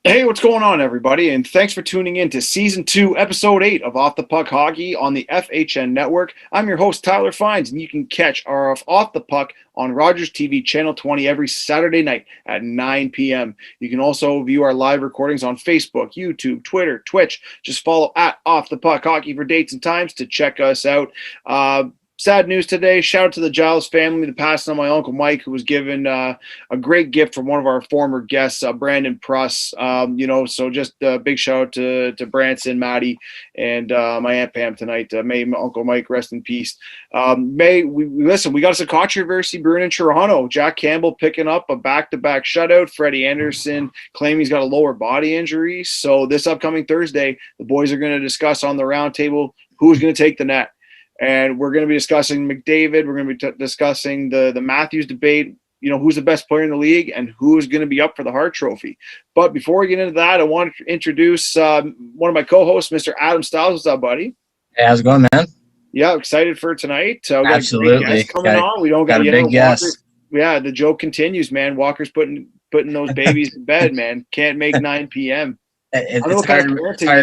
Hey, what's going on, everybody? And thanks for tuning in to Season 2, Episode 8 of Off the Puck Hockey on the FHN Network. I'm your host, Tyler Fines, and you can catch our Off the Puck on Rogers TV Channel 20 every Saturday night at 9 p.m. You can also view our live recordings on Facebook, YouTube, Twitter, Twitch. Just follow at Off the Puck Hockey for dates and times to check us out. Sad news today. Shout out to the Giles family, the passing of my Uncle Mike, who was given a great gift from one of our former guests, Brandon Pruss. So just a big shout out to Branson, Maddie, and my Aunt Pam tonight. May Uncle Mike rest in peace. We got some controversy brewing in Toronto. Jack Campbell picking up a back-to-back shutout. Freddie Anderson claiming he's got a lower body injury. So this upcoming Thursday, the boys are going to discuss on the roundtable who's going to take the net. And we're going to be discussing McDavid. We're going to be discussing the Matthews debate, who's the best player in the league and who's going to be up for the Hart Trophy. But before we get into that, I want to introduce one of my co-hosts, Mr. Adam Stiles. What's up, buddy? Hey, how's it going, man? Yeah, excited for tonight. We got Absolutely. a great guest coming on. We don't got a big guest. Yeah, the joke continues, man. Walker's putting those babies to bed, man. Can't make 9 p.m. It's hard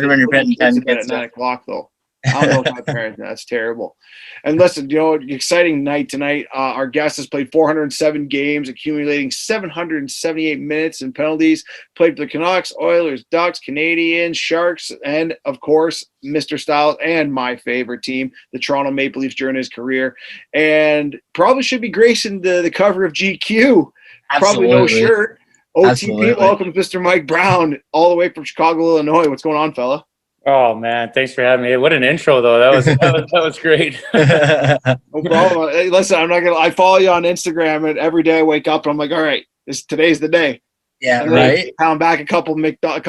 when you're betting 10 kids at 9 o'clock, though. I don't know if my parents. That's terrible. And listen, exciting night tonight. Our guest has played 407 games, accumulating 778 minutes and penalties. Played for the Canucks, Oilers, Ducks, Canadiens, Sharks, and of course, Mr. Stiles and my favorite team, the Toronto Maple Leafs, during his career. And probably should be gracing the cover of GQ. Absolutely. Probably no shirt. OTP, Absolutely. welcome to Mr. Mike Brown, all the way from Chicago, Illinois. What's going on, fella? Oh man, thanks for having me. What an intro though. That was great. No problem. Hey, listen, I follow you on Instagram, and every day I wake up and I'm like, all right, today's the day. Yeah, and right. Pound back a couple McDoubles,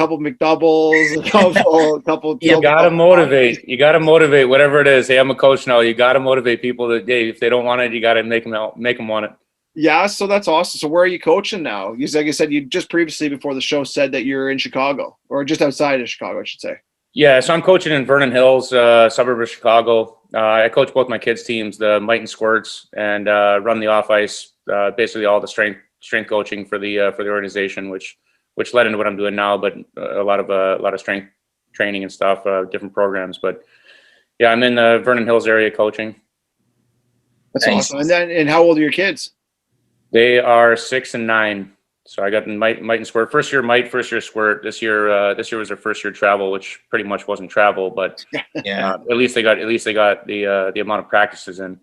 a couple. You gotta motivate. You gotta motivate whatever it is. Hey, I'm a coach now. You gotta motivate people that if they don't want it, you gotta make them want it. Yeah, so that's awesome. So where are you coaching now? Like I said, you just previously before the show said that you're in Chicago, or just outside of Chicago, I should say. Yeah, so I'm coaching in Vernon Hills, suburb of Chicago. I coach both my kids' teams, the Might and Squirts, and run the off ice, basically all the strength coaching for the organization, which led into what I'm doing now. But a lot of strength training and stuff, different programs. But yeah, I'm in the Vernon Hills area coaching. That's awesome. And how old are your kids? They are 6 and 9. So I got in Might and Squirt. First year Might, first year Squirt. This year was their first year travel, which pretty much wasn't travel, but yeah, at least they got the amount of practices in.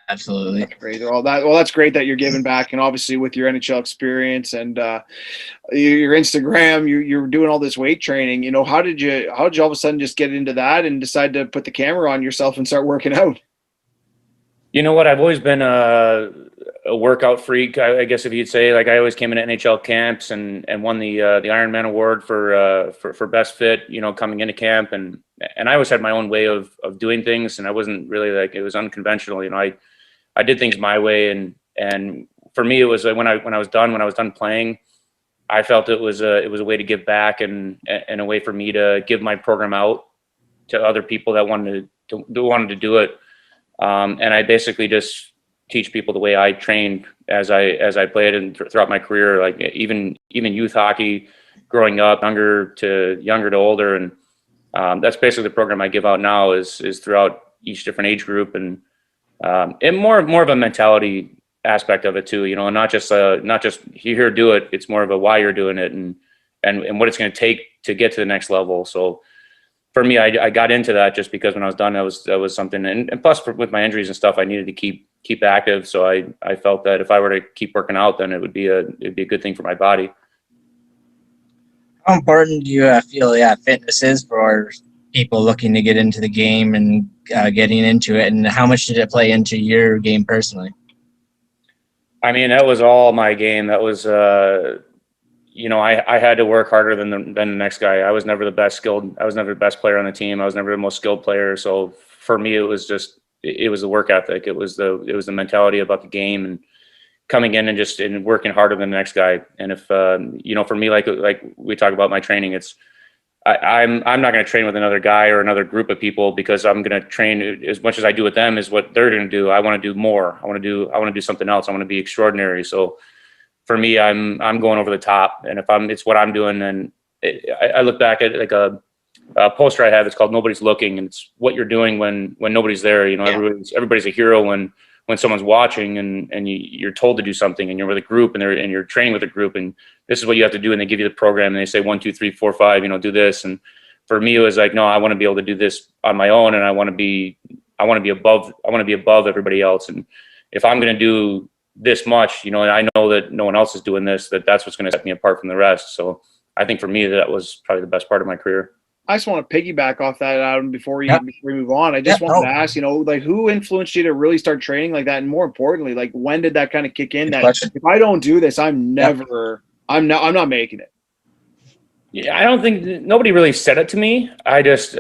Absolutely. That's great. That's great that you're giving back, and obviously with your NHL experience and your Instagram, you're doing all this weight training. How did you all of a sudden just get into that and decide to put the camera on yourself and start working out? You know what? I've always been a workout freak, I guess if you'd say. Like I always came into NHL camps and won the Ironman award for best fit. Coming into camp, and I always had my own way of doing things, and I wasn't really it was unconventional. I did things my way, and for me it was when I was done playing, I felt it was a way to give back and a way for me to give my program out to other people that wanted to do it. And I basically just teach people the way I trained as I played and throughout my career, like even youth hockey, growing up, younger to older, and that's basically the program I give out now is throughout each different age group, and more of a mentality aspect of it too. Not just here do it. It's more of a why you're doing it and what it's going to take to get to the next level. So. For me, I got into that just because when I was done, that was something, and plus with my injuries and stuff, I needed to keep active. So I felt that if I were to keep working out, then it'd be a good thing for my body. How important do you feel fitness is for people looking to get into the game and getting into it, and how much did it play into your game personally? I mean, that was all my game. That was. I had to work harder than the next guy. I was never the best skilled. I was never the best player on the team. I was never the most skilled player. So for me, it was the work ethic. It was the mentality about the game and coming in and working harder than the next guy. And if for me, like we talk about my training, I'm not going to train with another guy or another group of people because I'm going to train as much as I do with them is what they're going to do. I want to do more. I want to do something else. I want to be extraordinary. So for me, I'm going over the top, and if it's what I'm doing, and I look back at like a poster I have. It's called "Nobody's Looking," and it's what you're doing when nobody's there. You know, everybody's a hero when someone's watching, and you're told to do something, and you're with a group, and you're training with a group, and this is what you have to do, and they give you the program, and they say 1, 2, 3, 4, 5. You know, do this. And for me, it was like, no, I want to be able to do this on my own, and I want to be above everybody else. And if I'm going to do this much, you know, and I know that no one else is doing this, that's what's going to set me apart from the rest. So I think for me, that was probably the best part of my career. I just want to piggyback off that, Adam, before we move on. I just wanted to ask, you know, like, who influenced you to really start training like that? And more importantly, like, when did that kind of kick in? If I don't do this, I'm not making it. Yeah, I don't think nobody really said it to me. I was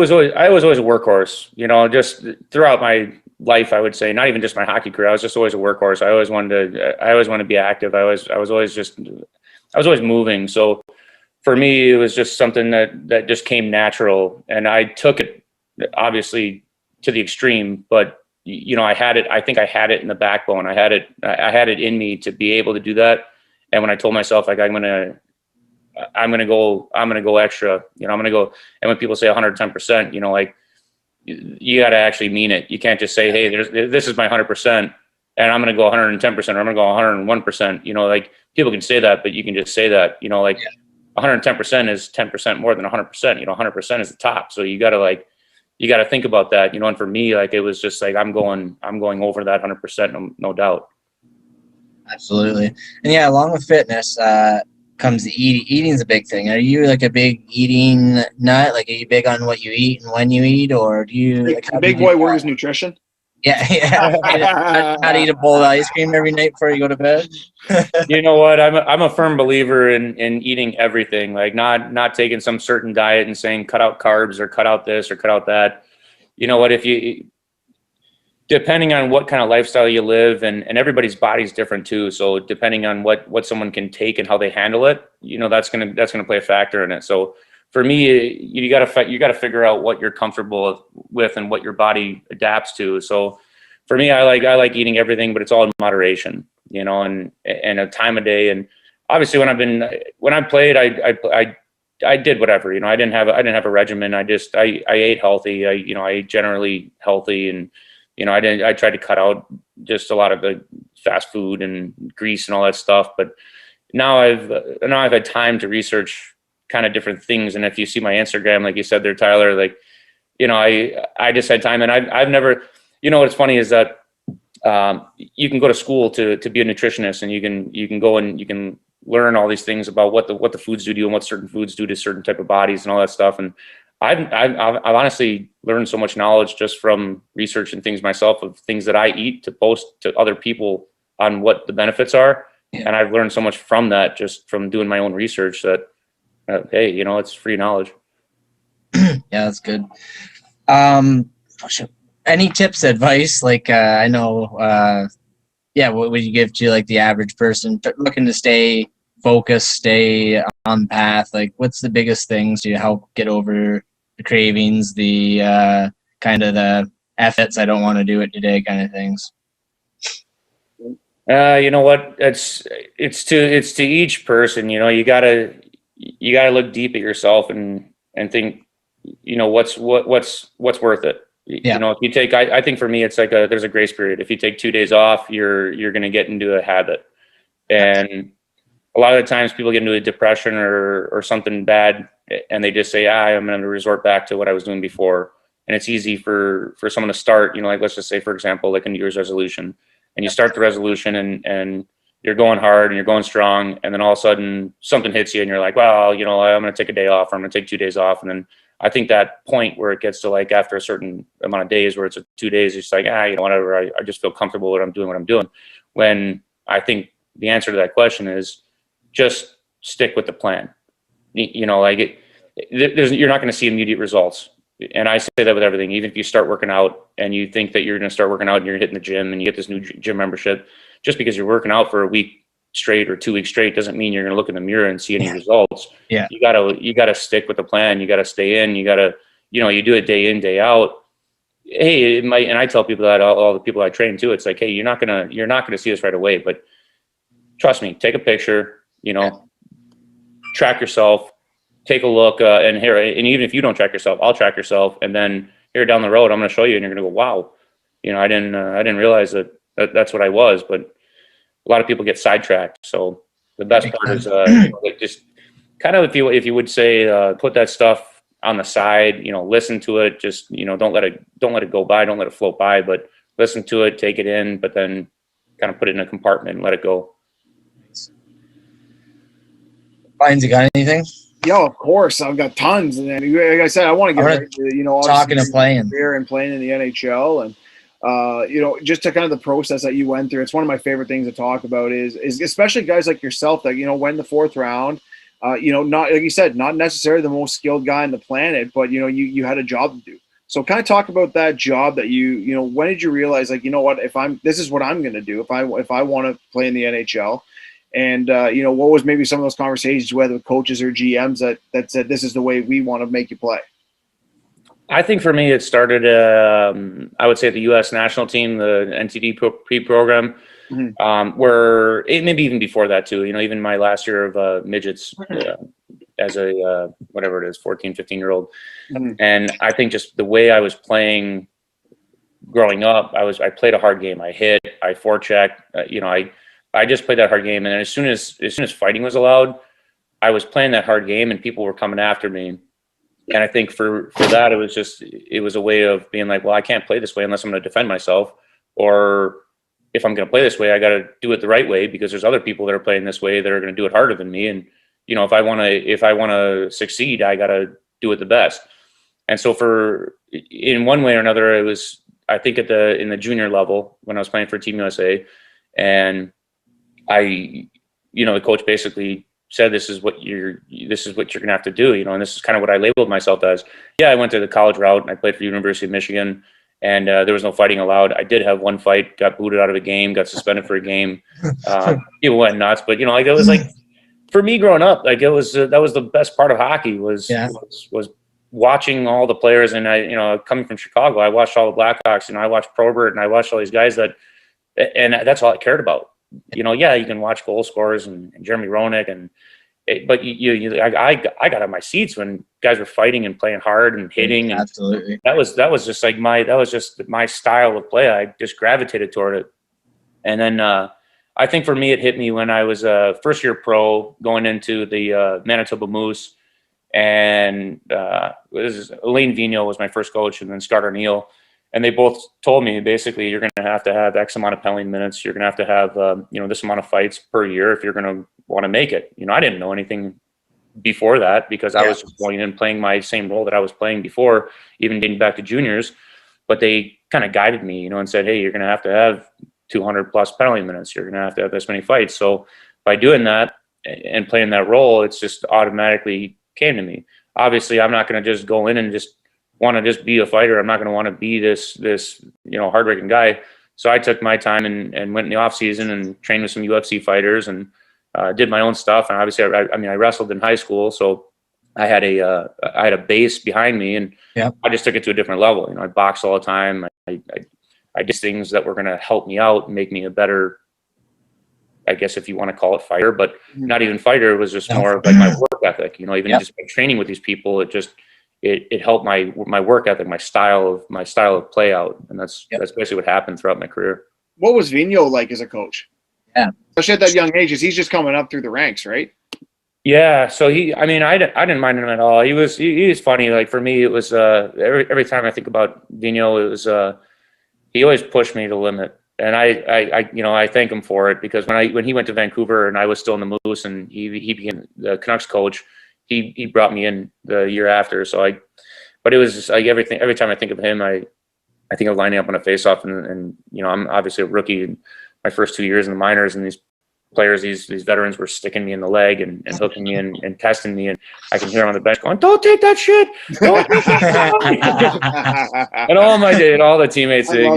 always a workhorse, you know, just throughout my life. I would say, not even just my hockey career. I was just always a workhorse. I always wanted to be active. I was always moving. So for me, it was just something that just came natural, and I took it obviously to the extreme. But you know, I think I had it in the backbone. I had it in me to be able to do that. And when I told myself, like, I'm gonna go extra, you know, I'm gonna go. And when people say 110%, you know, like, you got to actually mean it. You can't just say, hey, this is my 100%, and I'm gonna go 110%, or I'm gonna go 101%. You know, like, people can say that, but you can just say that, you know, like. 110% is 10% more than 100%. You know, 100% is the top. So you got to think about that, you know. And for me, like, it was just like, I'm going over that 100%, no doubt. Absolutely. And yeah, along with fitness comes the eating. Eating's a big thing. Are you like a big eating nut? Like, are you big on what you eat and when you eat, or do you? Like, big boy worries nutrition. Yeah. How to eat a bowl of ice cream every night before you go to bed. You know what? I'm a firm believer in eating everything, like not taking some certain diet and saying cut out carbs or cut out this or cut out that. You know what? Depending on what kind of lifestyle you live, and everybody's body's different too. So depending on what someone can take and how they handle it, you know, that's gonna play a factor in it. So for me, you got to figure out what you're comfortable with and what your body adapts to. So for me, I like eating everything, but it's all in moderation, you know, and a time of day. And obviously when I played, I did whatever, you know. I didn't have a regimen. I ate healthy. I ate generally healthy, and, you know, I tried to cut out just a lot of the fast food and grease and all that stuff. But now I've had time to research kind of different things. And if you see my Instagram, like you said there, Tyler, like, you know, I just had time, and I've never, you know, what's funny is that you can go to school to be a nutritionist, and you can go and you can learn all these things about what the foods do to you and what certain foods do to certain type of bodies and all that stuff. And I've honestly learned so much knowledge just from researching things myself, of things that I eat to post to other people on what the benefits are. Yeah. And I've learned so much from that, just from doing my own research, that hey, you know, it's free knowledge. Yeah, that's good. Any tips, advice? Like, I know, what would you give to like the average person looking to stay focused, stay on path? Like, what's the biggest things to help get over the cravings, the kind of the efforts, I don't want to do it today kind of things? You know what? It's to each person. You know, you gotta look deep at yourself and think, you know, what's worth it. Yeah. You know, if you take, I think for me, it's like there's a grace period. If you take 2 days off, you're going to get into a habit. And a lot of the times people get into a depression or something bad, and they just say, I'm going to resort back to what I was doing before. And it's easy for someone to start, you know, like, let's just say, for example, like a New Year's resolution, and you start the resolution and you're going hard and you're going strong. And then all of a sudden something hits you and you're like, well, you know, I'm going to take a day off, or I'm going to take 2 days off. And then I think that point where it gets to, like, after a certain amount of days where it's 2 days, it's like, you know, whatever, I just feel comfortable with what I'm doing. When I think the answer to that question is just stick with the plan. You know, like, you're not going to see immediate results. And I say that with everything. Even if you start working out and you think that you're going to start working out and you're hitting the gym and you get this new gym membership, just because you're working out for a week straight or 2 weeks straight doesn't mean you're going to look in the mirror and see any results. Yeah. You gotta stick with the plan. You gotta stay in. You gotta, you know, you do it day in, day out. Hey, it might, and I tell people that, all the people I train too, it's like, hey, you're not gonna see this right away, but trust me, take a picture, track yourself, take a look, and even if you don't track yourself, I'll track yourself. And then here down the road, I'm going to show you and you're going to go, wow, I didn't realize that's what I was, but a lot of people get sidetracked. So the best part is, just kind of, if you would say, put that stuff on the side, listen to it, just, don't let it go by, don't let it float by, but listen to it, take it in, but then kind of put it in a compartment and let it go. Finds, you got anything? Yo, of course, I've got tons, and like I said, I want to get ready to, talking and playing here and playing in the NHL, and just to kind of the process that you went through. It's one of my favorite things to talk about is especially guys like yourself that went in the fourth round. Not like you said, not necessarily the most skilled guy on the planet, but you had a job to do. So kind of talk about that job that when did you realize, like, what, this is what I'm going to do if I want to play in the NHL. And, what was maybe some of those conversations, whether with coaches or GMs that said, this is the way we want to make you play? I think for me, it started, I would say the U.S. national team, the NTD pre-program, where it maybe even before that too, even my last year of midgets as a, whatever it is, 14, 15-year-old. And I think just the way I was playing growing up, I played a hard game. I hit, I forechecked, I just played that hard game, and as soon as fighting was allowed, I was playing that hard game, and people were coming after me. And I think for that, it was a way of being like, well, I can't play this way unless I'm going to defend myself, or if I'm going to play this way, I got to do it the right way because there's other people that are playing this way that are going to do it harder than me. And if I want to succeed, I got to do it the best. And so in one way or another, it was, I think in the junior level when I was playing for Team USA, and the coach basically said, this is what you're gonna have to do, and this is kind of what I labeled myself as. Yeah, I went to the college route and I played for University of Michigan, and there was no fighting allowed. I did have one fight, got booted out of a game, got suspended for a game. People went nuts, but it was like, for me growing up, like that was the best part of hockey was watching all the players. And I, coming from Chicago, I watched all the Blackhawks, I watched Probert and I watched all these guys and that's all I cared about. You can watch goal scorers and Jeremy Roenick but I got on my seats when guys were fighting and playing hard and hitting. And absolutely. That was just like my style of play. I just gravitated toward it. And then I think for me, it hit me when I was a first year pro going into the Manitoba Moose, and Elaine Vigneault was my first coach, and then Scott Arniel. And they both told me, basically, you're going to have X amount of penalty minutes. You're going to have this amount of fights per year if you're going to want to make it. I didn't know anything before that because I was just going in playing my same role that I was playing before, even dating back to juniors. But they kind of guided me, and said, hey, you're going to have 200 plus penalty minutes. You're going to have this many fights. So by doing that and playing that role, it's just automatically came to me. Obviously, I'm not going to just go in and just want to just be a fighter. I'm not going to want to be this hardworking guy. So I took my time and went in the off season and trained with some UFC fighters and did my own stuff. And obviously, I wrestled in high school, so I had a base behind me, and I just took it to a different level. I boxed all the time. I did things that were going to help me out and make me a better, I guess if you want to call it fighter, but not even fighter. It was just more of like my work ethic. Even just by training with these people, it helped my work ethic, my style of play out, and that's basically what happened throughout my career. What was Vigneault like as a coach? Yeah, especially at that young age, he's just coming up through the ranks, right? Yeah, so I didn't mind him at all. He was funny. Like for me, it was every time I think about Vigneault, it was he always pushed me to the limit, and I thank him for it because when he went to Vancouver and I was still in the Moose and he became the Canucks coach. He brought me in the year after. But it was just like every time I think of him, I think of lining up on a faceoff and I'm obviously a rookie in my first 2 years in the minors, and these players, these veterans were sticking me in the leg and hooking me in and testing me, and I can hear them on the bench going, "Don't take that shit! Don't take that shit!" And all the teammates, they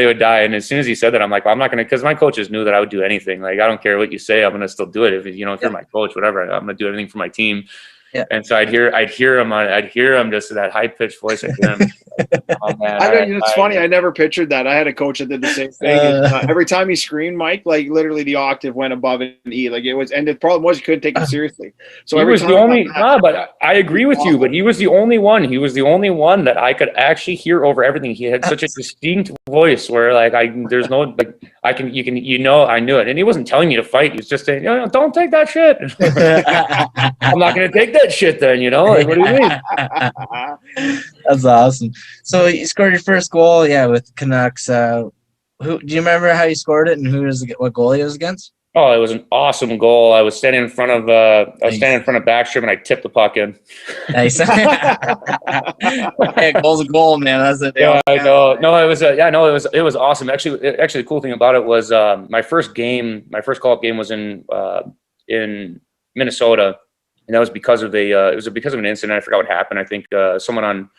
would die. And as soon as he said that, I'm like, well, I'm not going to, because my coaches knew that I would do anything. Like, I don't care what you say, I'm going to still do it. If you're my coach, whatever, I'm going to do everything for my team. Yeah. And so I'd hear him just that high pitched voice. I'd hear him. Oh man! It's funny. I never pictured that. I had a coach that did the same thing. Every time he screamed, Mike, like literally the octave went above an E. Like it was, and the problem was you couldn't take him seriously. So he every was time the only. No, but I agree with you. But he was the only one. He was the only one that I could actually hear over everything. He had such a distinct voice where like there's no like I knew it, and he wasn't telling me to fight. He was just saying, don't take that shit. I'm not going to take that shit then. Like, what do you mean? That's awesome. So you scored your first goal, with Canucks. Who do you remember how you scored it and what goalie it was against? Oh, it was an awesome goal. I was standing in front of Backstrom and I tipped the puck in. Nice. Hey, goal's a goal, man. That's it. Yeah, I know. No, it was it was awesome. Actually, the cool thing about it was my first call-up game was in Minnesota, and that was because of because of an incident. I forgot what happened. I think someone on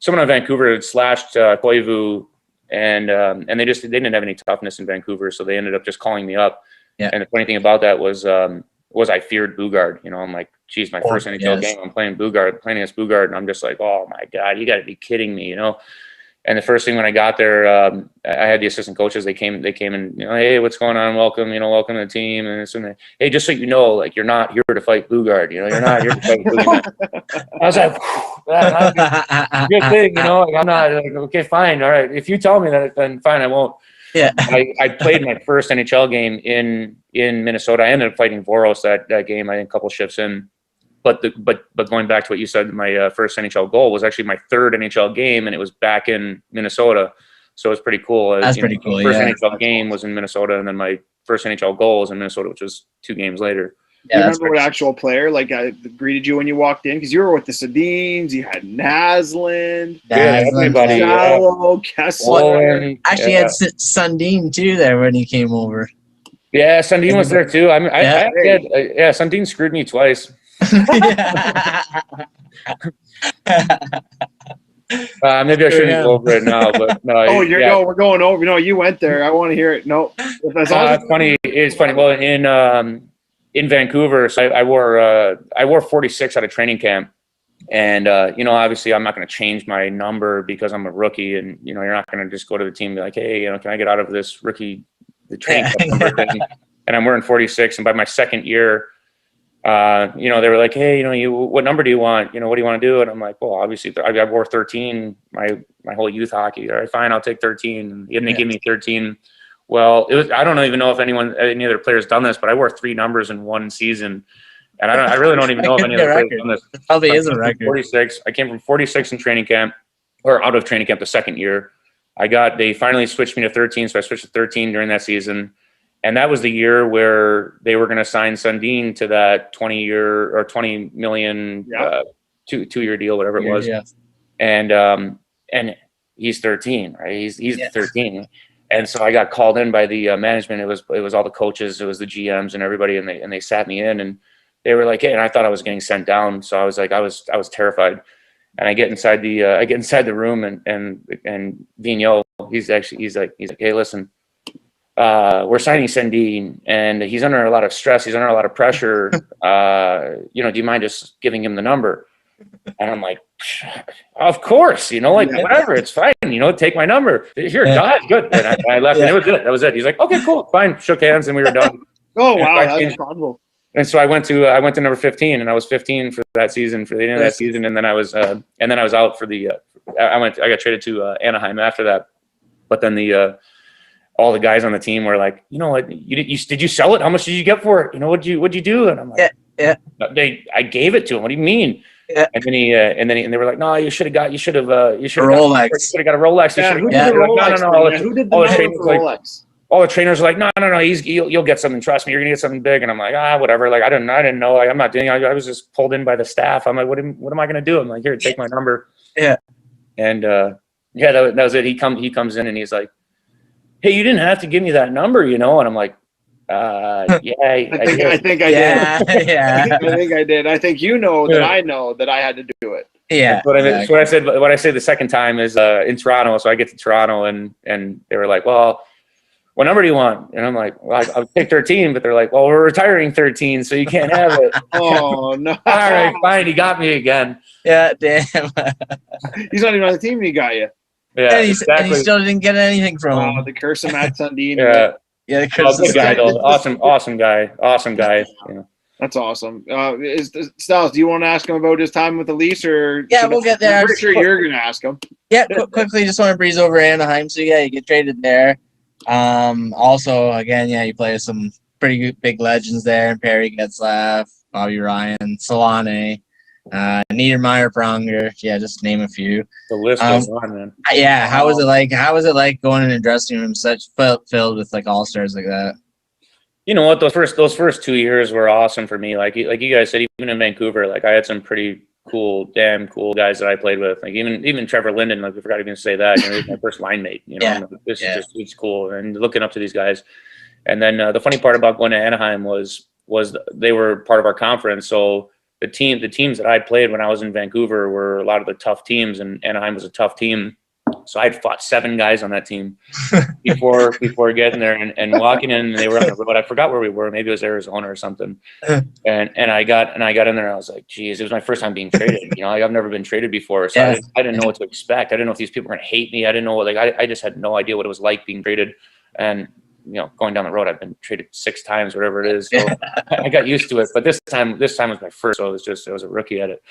Vancouver had slashed Koivu, and they didn't have any toughness in Vancouver, so they ended up just calling me up. Yeah. And the funny thing about that was I feared Bugard. I'm like, geez, my first NHL game, I'm playing against Bugard, and I'm just like, oh my God, you got to be kidding me, And the first thing when I got there, I had the assistant coaches. They came and hey, what's going on? Welcome, welcome to the team, and this and that. Hey, just so you know, like you're not here to fight Bugard. You're not here to fight Bugard. I was like, good thing, Like, I'm not like, okay, fine, all right. If you tell me that, then fine, I won't. Yeah. I played my first NHL game in Minnesota. I ended up fighting Voros that game. I think a couple shifts in. But going back to what you said, my first NHL goal was actually my third NHL game, and it was back in Minnesota. So it was pretty cool. That's pretty cool. First NHL game was in Minnesota, and then my first NHL goal was in Minnesota, which was 2 games later. Do you remember what actual player greeted you when you walked in? Because you were with the Sedins, you had Naslund, everybody, Kessler. Actually, had Sundin too there when he came over. Yeah, Sundin was there too. Sundin screwed me twice. Maybe I shouldn't go over it now, but no. We're going over. No, you went there. I want to hear it. No, it's funny. It's funny. Well, in Vancouver, so I wore 46 out of training camp, and obviously I'm not going to change my number because I'm a rookie, and you're not going to just go to the team and be like, hey, can I get out of this the training camp number thing? And I'm wearing 46, and by my second year. They were like, hey, what number do you want? What do you want to do? And I'm like, well, obviously I wore 13 my whole youth hockey. All right, fine, I'll take 13. And they give me 13. Well, I don't even know if any other players done this, but I wore 3 numbers in one season. And I really don't even know if any other players done this. It probably is a record. 46. I came from 46 in training camp, or out of training camp the second year. They finally switched me to 13, so I switched to 13 during that season. And that was the year where they were going to sign Sundin to that 20-year or $20 million 2-year deal, whatever it was. Yeah. And he's 13, right? He's 13. And so I got called in by the management. It was all the coaches, it was the GMs and everybody, and they sat me in, and they were like, hey, and I thought I was getting sent down, so I was like, I was terrified. And I get inside the room, and Vigneault, he's like, hey, listen. We're signing Sundin, and he's under a lot of stress. He's under a lot of pressure. Do you mind just giving him the number? And I'm like, of course, whatever, it's fine. Take my number. Here, God, good. And I left, and it was it. That was it. He's like, okay, cool, fine. Shook hands, and we were done. Oh wow, that's incredible. And so I went to number 15, and I was 15 for that season, for the end of that season, and then I was out for the. I got traded to Anaheim after that, but then all the guys on the team were like, what? Did you sell it? How much did you get for it? What'd you do? And I'm like, I gave it to him. What do you mean? Yeah. And then they were like, no, you should have got a Rolex. You should have got a Rolex. Who did the Rolex? Who did the Rolex? All the trainers were like, no, you'll get something. Trust me, you're gonna get something big. And I'm like, whatever. Like I didn't know. Like, I'm not doing. I was just pulled in by the staff. I'm like, what am I gonna do? I'm like, here, take my number. Yeah. And that was it. He comes in and he's like, hey, you didn't have to give me that number, And I'm like, I think I did. Yeah. I think I did. I think that I know that I had to do it. Yeah. What I said the second time is in Toronto. So I get to Toronto and they were like, well, what number do you want? And I'm like, well, I'll pick 13, but they're like, well, we're retiring 13, so you can't have it. Oh, no. All right, fine. He got me again. Yeah, damn. He's not even on the team and he got you. Yeah, and he exactly. still didn't get anything from Wow, him. the curse of Matt Sundin. Yeah. Yeah, the Well, curse good is guy, though. Awesome guy. You know. That's awesome. Styles, do you want to ask him about his time with the Leafs, or Yeah, we'll get there. I'm pretty sure you're going to ask him. Yeah, quickly, just want to breeze over Anaheim. So yeah, you get traded there. Also, again, yeah, you play with some pretty good, big legends there. Perry Getzlaff, Bobby Ryan, Solane, Niedermeyer, Pronger. Yeah, just to name a few. The list goes on, man. Yeah, how was it like? How was it like going in a dressing room such filled with like all stars like that? You know what? Those first 2 years were awesome for me. Like you guys said, even in Vancouver, like I had some pretty damn cool guys that I played with. Like even Trevor Linden, like we forgot to even say that. You know, he's my first line mate. You know, it's cool, and looking up to these guys. And then the funny part about going to Anaheim was they were part of our conference. So the teams that I played when I was in Vancouver were a lot of the tough teams, and Anaheim was a tough team. So I'd fought 7 guys on that team before getting there and walking in. And they were on the road. I forgot where we were. Maybe it was Arizona or something. And I got in there. And I was like, geez, it was my first time being traded. You know, like I've never been traded before, so I didn't know what to expect. I didn't know if these people were gonna hate me. I didn't know. Like I just had no idea what it was like being traded. And you know, going down the road, I've been traded 6 times, whatever it is. So I got used to it. But this time was my first. So I was a rookie at it.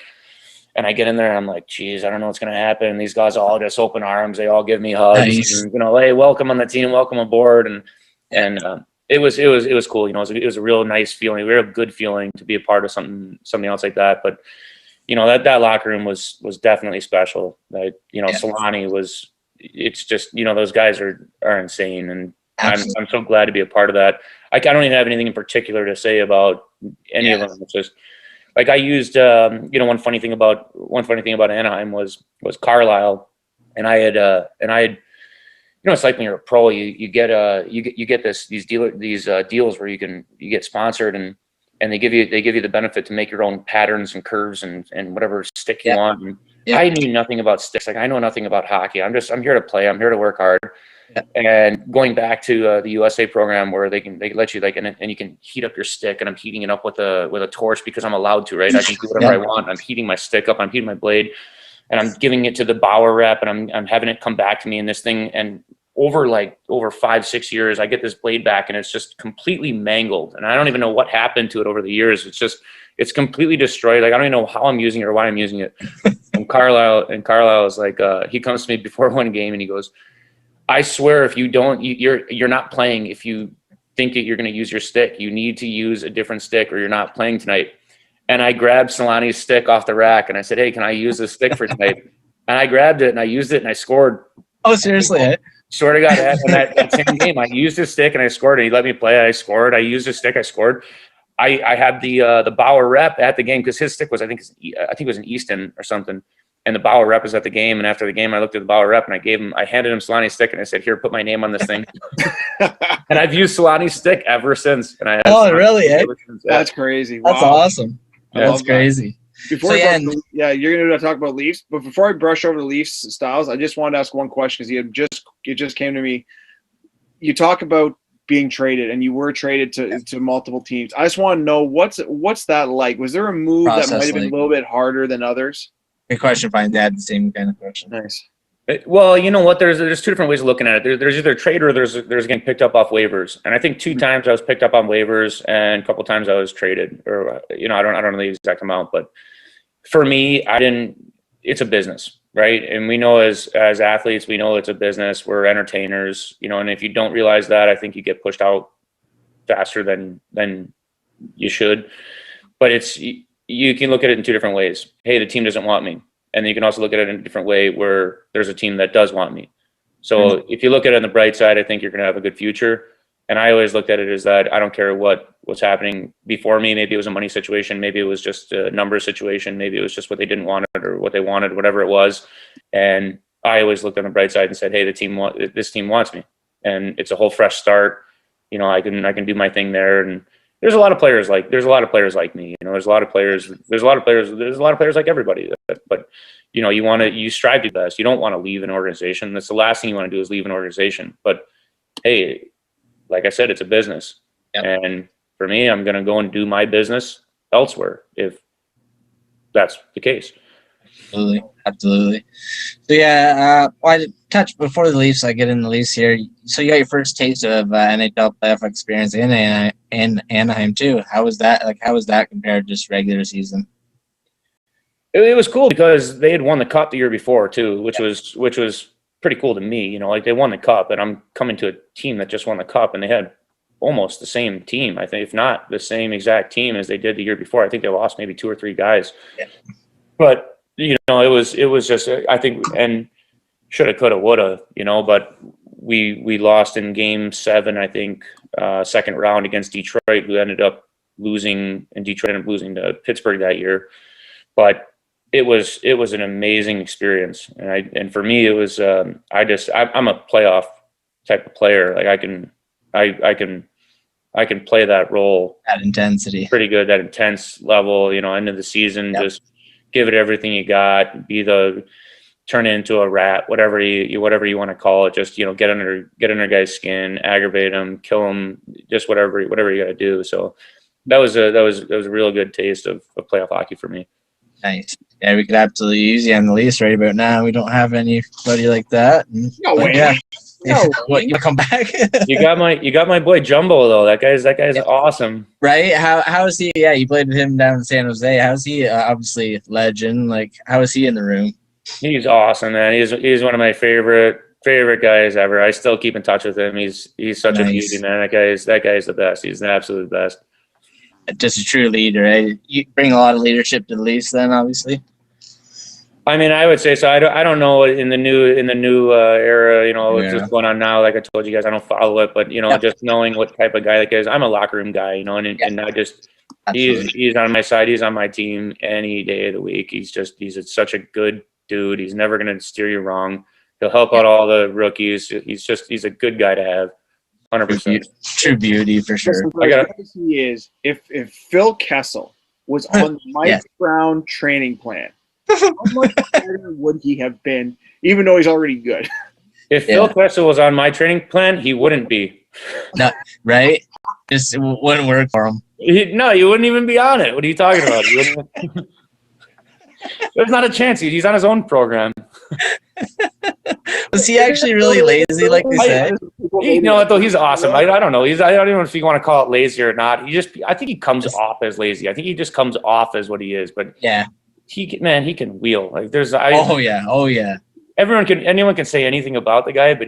And I get in there and I'm like, geez, I don't know what's going to happen. These guys all just open arms. They all give me hugs. Nice. And, you know, hey, welcome on the team, welcome aboard. And it was cool. You know, it was a real nice feeling, a real good feeling to be a part of something else like that. But you know, that locker room was definitely special. That, you know, Solani was. It's just, you know, those guys are insane, and I'm so glad to be a part of that. I don't even have anything in particular to say about any of them. It's just. Like I used, you know, one funny thing about Anaheim was Carlisle, and I had, you know, it's like when you're a pro, you get these deals where you get sponsored, and they give you the benefit to make your own patterns and curves and whatever stick you want. And I knew nothing about sticks. Like I know nothing about hockey. I'm here to play. I'm here to work hard. And going back to the USA program where they let you like and you can heat up your stick, and I'm heating it up with a torch because I'm allowed to, right? I can do whatever I want. I'm heating my stick up, I'm heating my blade, and I'm giving it to the Bauer rep, and I'm having it come back to me in this thing. And over 5-6 years, I get this blade back, and it's just completely mangled, and I don't even know what happened to it over the years. It's completely destroyed. Like I don't even know how I'm using it or why I'm using it. And Carlisle is like, he comes to me before one game and he goes, I swear, if you don't, you're not playing. If you think that you're going to use your stick, you need to use a different stick, or you're not playing tonight. And I grabbed Solani's stick off the rack, and I said, "Hey, can I use this stick for tonight?" And I grabbed it, and I used it, and I scored. Oh, seriously? Swear to God, in that same game, I used his stick and I scored. And he let me play. I scored. I used his stick. I scored. I had the Bauer rep at the game because his stick was I think it was an Easton or something. And the Bauer rep was at the game, and after the game, I looked at the Bauer rep and I handed him Solani's stick, and I said, "Here, put my name on this thing." And I've used Solani's stick ever since. And I had really? That's crazy. That's awesome. That's crazy. Before you're going to talk about Leafs, but before I brush over the Leafs, Styles, I just wanted to ask one question because it just came to me. You talk about being traded, and you were traded to multiple teams. I just want to know what's that like? Was there a move that might have been a little bit harder than others? Good question. If I had the same kind of question. Nice. Well, you know what? There's 2 different ways of looking at it. There's either trade or there's getting picked up off waivers. And I think 2 times I was picked up on waivers, and a couple times I was traded. Or you know, I don't know the exact amount, but for me, it's a business, right? And we know as athletes, we know it's a business. We're entertainers, you know. And if you don't realize that, I think you get pushed out faster than you should. But you can look at it in 2 different ways. Hey, the team doesn't want me. And then you can also look at it in a different way where there's a team that does want me. So if you look at it on the bright side, I think you're going to have a good future. And I always looked at it as that I don't care what's happening before me. Maybe it was a money situation. Maybe it was just a number situation. Maybe it was just what they didn't want or what they wanted, whatever it was. And I always looked on the bright side and said, hey, this team wants me. And it's a whole fresh start. You know, I can do my thing there. And there's a lot of players like me. You know, there's a lot of players like everybody. But you know, you strive to be best. You don't want to leave an organization. That's the last thing you want to do is leave an organization. But hey, like I said, it's a business. Yep. And for me, I'm going to go and do my business elsewhere if that's the case. Absolutely. So yeah, well, I touch before the Leafs. I get in the Leafs here. So you got your first taste of NHL playoff experience in Anaheim too. How was that? Like, how was that compared to just regular season? It was cool because they had won the cup the year before too, which was pretty cool to me. You know, like they won the cup, and I'm coming to a team that just won the cup, and they had almost the same team. I think, if not the same exact team as they did the year before. I think they lost maybe 2 or 3 guys, but you know, it was just, I think, and shoulda, coulda, woulda, you know, but we lost in game 7, I think, second round against Detroit, who ended up losing, and Detroit ended up losing to Pittsburgh that year. But it was an amazing experience. And for me, it was, I'm a playoff type of player. Like I can play that role. That intensity. Pretty good, that intense level, you know, end of the season, just give it everything you got, turn it into a rat, whatever you want to call it. Just, you know, get under guys' skin, aggravate them, kill them, just whatever you got to do. So that was a real good taste of playoff hockey for me. Nice. Yeah, we could absolutely use you on the Leafs right about now. We don't have anybody like that. No way. Yeah. No. What, you come back? You got my boy Jumbo though. That guy's awesome. Right? How is he? Yeah, you played with him down in San Jose. How's he? Obviously legend. Like, how is he in the room? He's awesome, man. He's one of my favorite guys ever. I still keep in touch with him. He's such a beauty, man. That guy is the best. He's the absolute best. Just a true leader, eh? You bring a lot of leadership to the Leafs, then, obviously. I mean, I would say so. I don't know in the new era, you know, what's just going on now. Like I told you guys, I don't follow it, but you know, just knowing what type of guy that guy is. I'm a locker room guy, you know, and I just he's on my side. He's on my team any day of the week. He's such a good dude. He's never going to steer you wrong. He'll help out all the rookies. He's a good guy to have. 100%. True beauty for sure. He is. If Phil Kessel was on the Mike Brown training plan, how much better would he have been? Even though he's already good. If Phil Kessel was on my training plan, he wouldn't be. No, right? Just wouldn't work for him. You wouldn't even be on it. What are you talking about? There's not a chance. He's on his own program. Was he actually really lazy, like they say? You know what, though? He's awesome. I don't know. I don't even know if you want to call it lazy or not. I think he comes off as lazy. I think he just comes off as what he is. But yeah, he can wheel. Like oh yeah. Anyone can say anything about the guy, but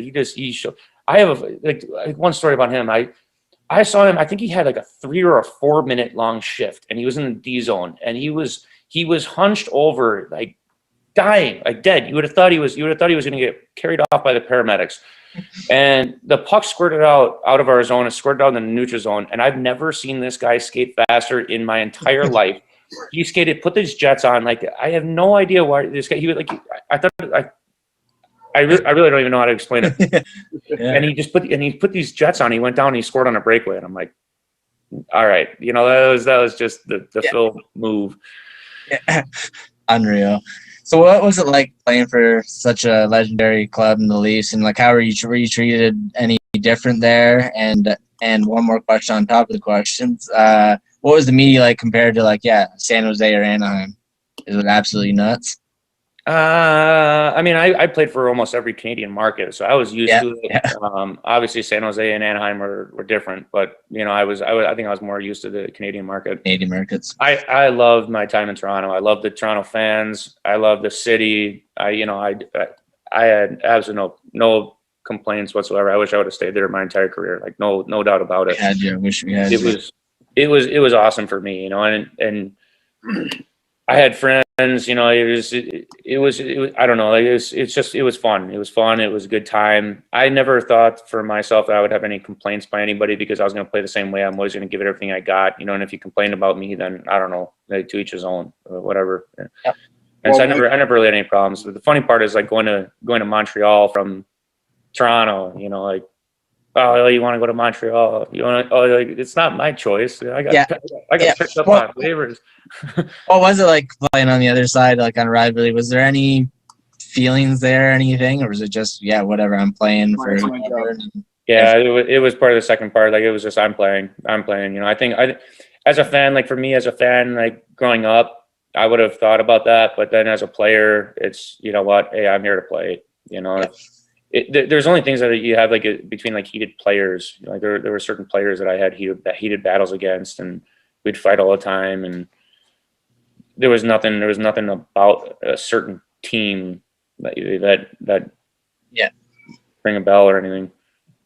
I have one story about him. I saw him. I think he had like a 3 or a 4 minute long shift, and he was in the D zone, and he was hunched over, like dying, like dead. You would have thought he was going to get carried off by the paramedics. And the puck squirted out of our zone and squirted out in the neutral zone. And I've never seen this guy skate faster in my entire life. He skated, put these jets on. Like, I have no idea why this guy. He was like, I really don't even know how to explain it. Yeah. And he put these jets on. He went down and he scored on a breakaway. And I'm like, all right, you know, that was just the Phil move. Yeah. Unreal. So what was it like playing for such a legendary club in the Leafs, and like how were you treated any different there? And one more question on top of the questions. What was the media like compared to San Jose or Anaheim? Is it absolutely nuts? I mean, I played for almost every Canadian market, so I was used to it. Yeah. Obviously, San Jose and Anaheim were different, but you know, I think I was more used to the Canadian market. Canadian markets. I loved my time in Toronto. I loved the Toronto fans. I loved the city. I had absolutely no complaints whatsoever. I wish I would have stayed there my entire career. Like no doubt about it. I wish we had. It was awesome for me, you know, and I had friends. You know, it was I don't know, like it was fun. It was fun. It was a good time. I never thought for myself that I would have any complaints by anybody because I was going to play the same way. I'm always going to give it everything I got, you know, and if you complain about me, then I don't know, to each his own or whatever. Yep. And so I never really had any problems. But the funny part is like going to Montreal from Toronto, you know, like, oh, you want to go to Montreal? You want to? Oh, like, it's not my choice. I got picked up on waivers. What was it like playing on the other side, like on rivalry? Was there any feelings there, or anything, or was it just whatever? I'm playing for. Yeah, it was part of the second part. Like, it was just I'm playing. You know, I think as a fan, like for me as a fan, like growing up, I would have thought about that. But then as a player, it's, you know what? Hey, I'm here to play. You know, there's only things that you have like between like heated players. Like there were certain players that I had heated battles against, and we'd fight all the time. And there was nothing about a certain team that Yeah. ring a bell or anything.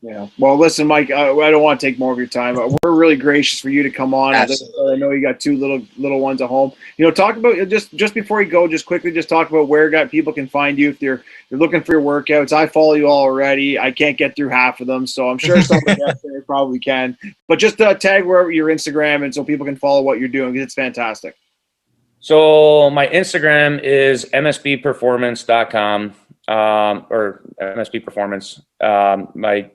Yeah. Well, listen, Mike, I don't want to take more of your time. We're really gracious for you to come on. I know you got two little ones at home. You know, talk about just before you go, just quickly, just talk about where people can find you if you're looking for your workouts. I follow you all already. I can't get through half of them, so I'm sure somebody else there probably can. But just tag wherever your Instagram, and so people can follow what you're doing, because it's fantastic. So my Instagram is msbperformance.com or MSB Performance. My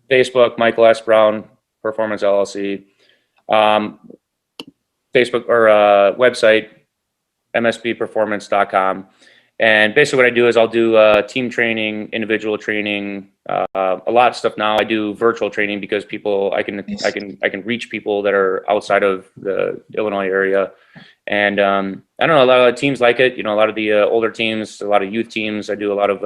Facebook, Michael S. Brown Performance LLC. Facebook or website, msbperformance.com. And basically what I do is I'll do team training, individual training, a lot of stuff now. I do virtual training because I can reach people that are outside of the Illinois area. And I don't know, a lot of teams like it. You know, a lot of the older teams, a lot of youth teams. I do a lot of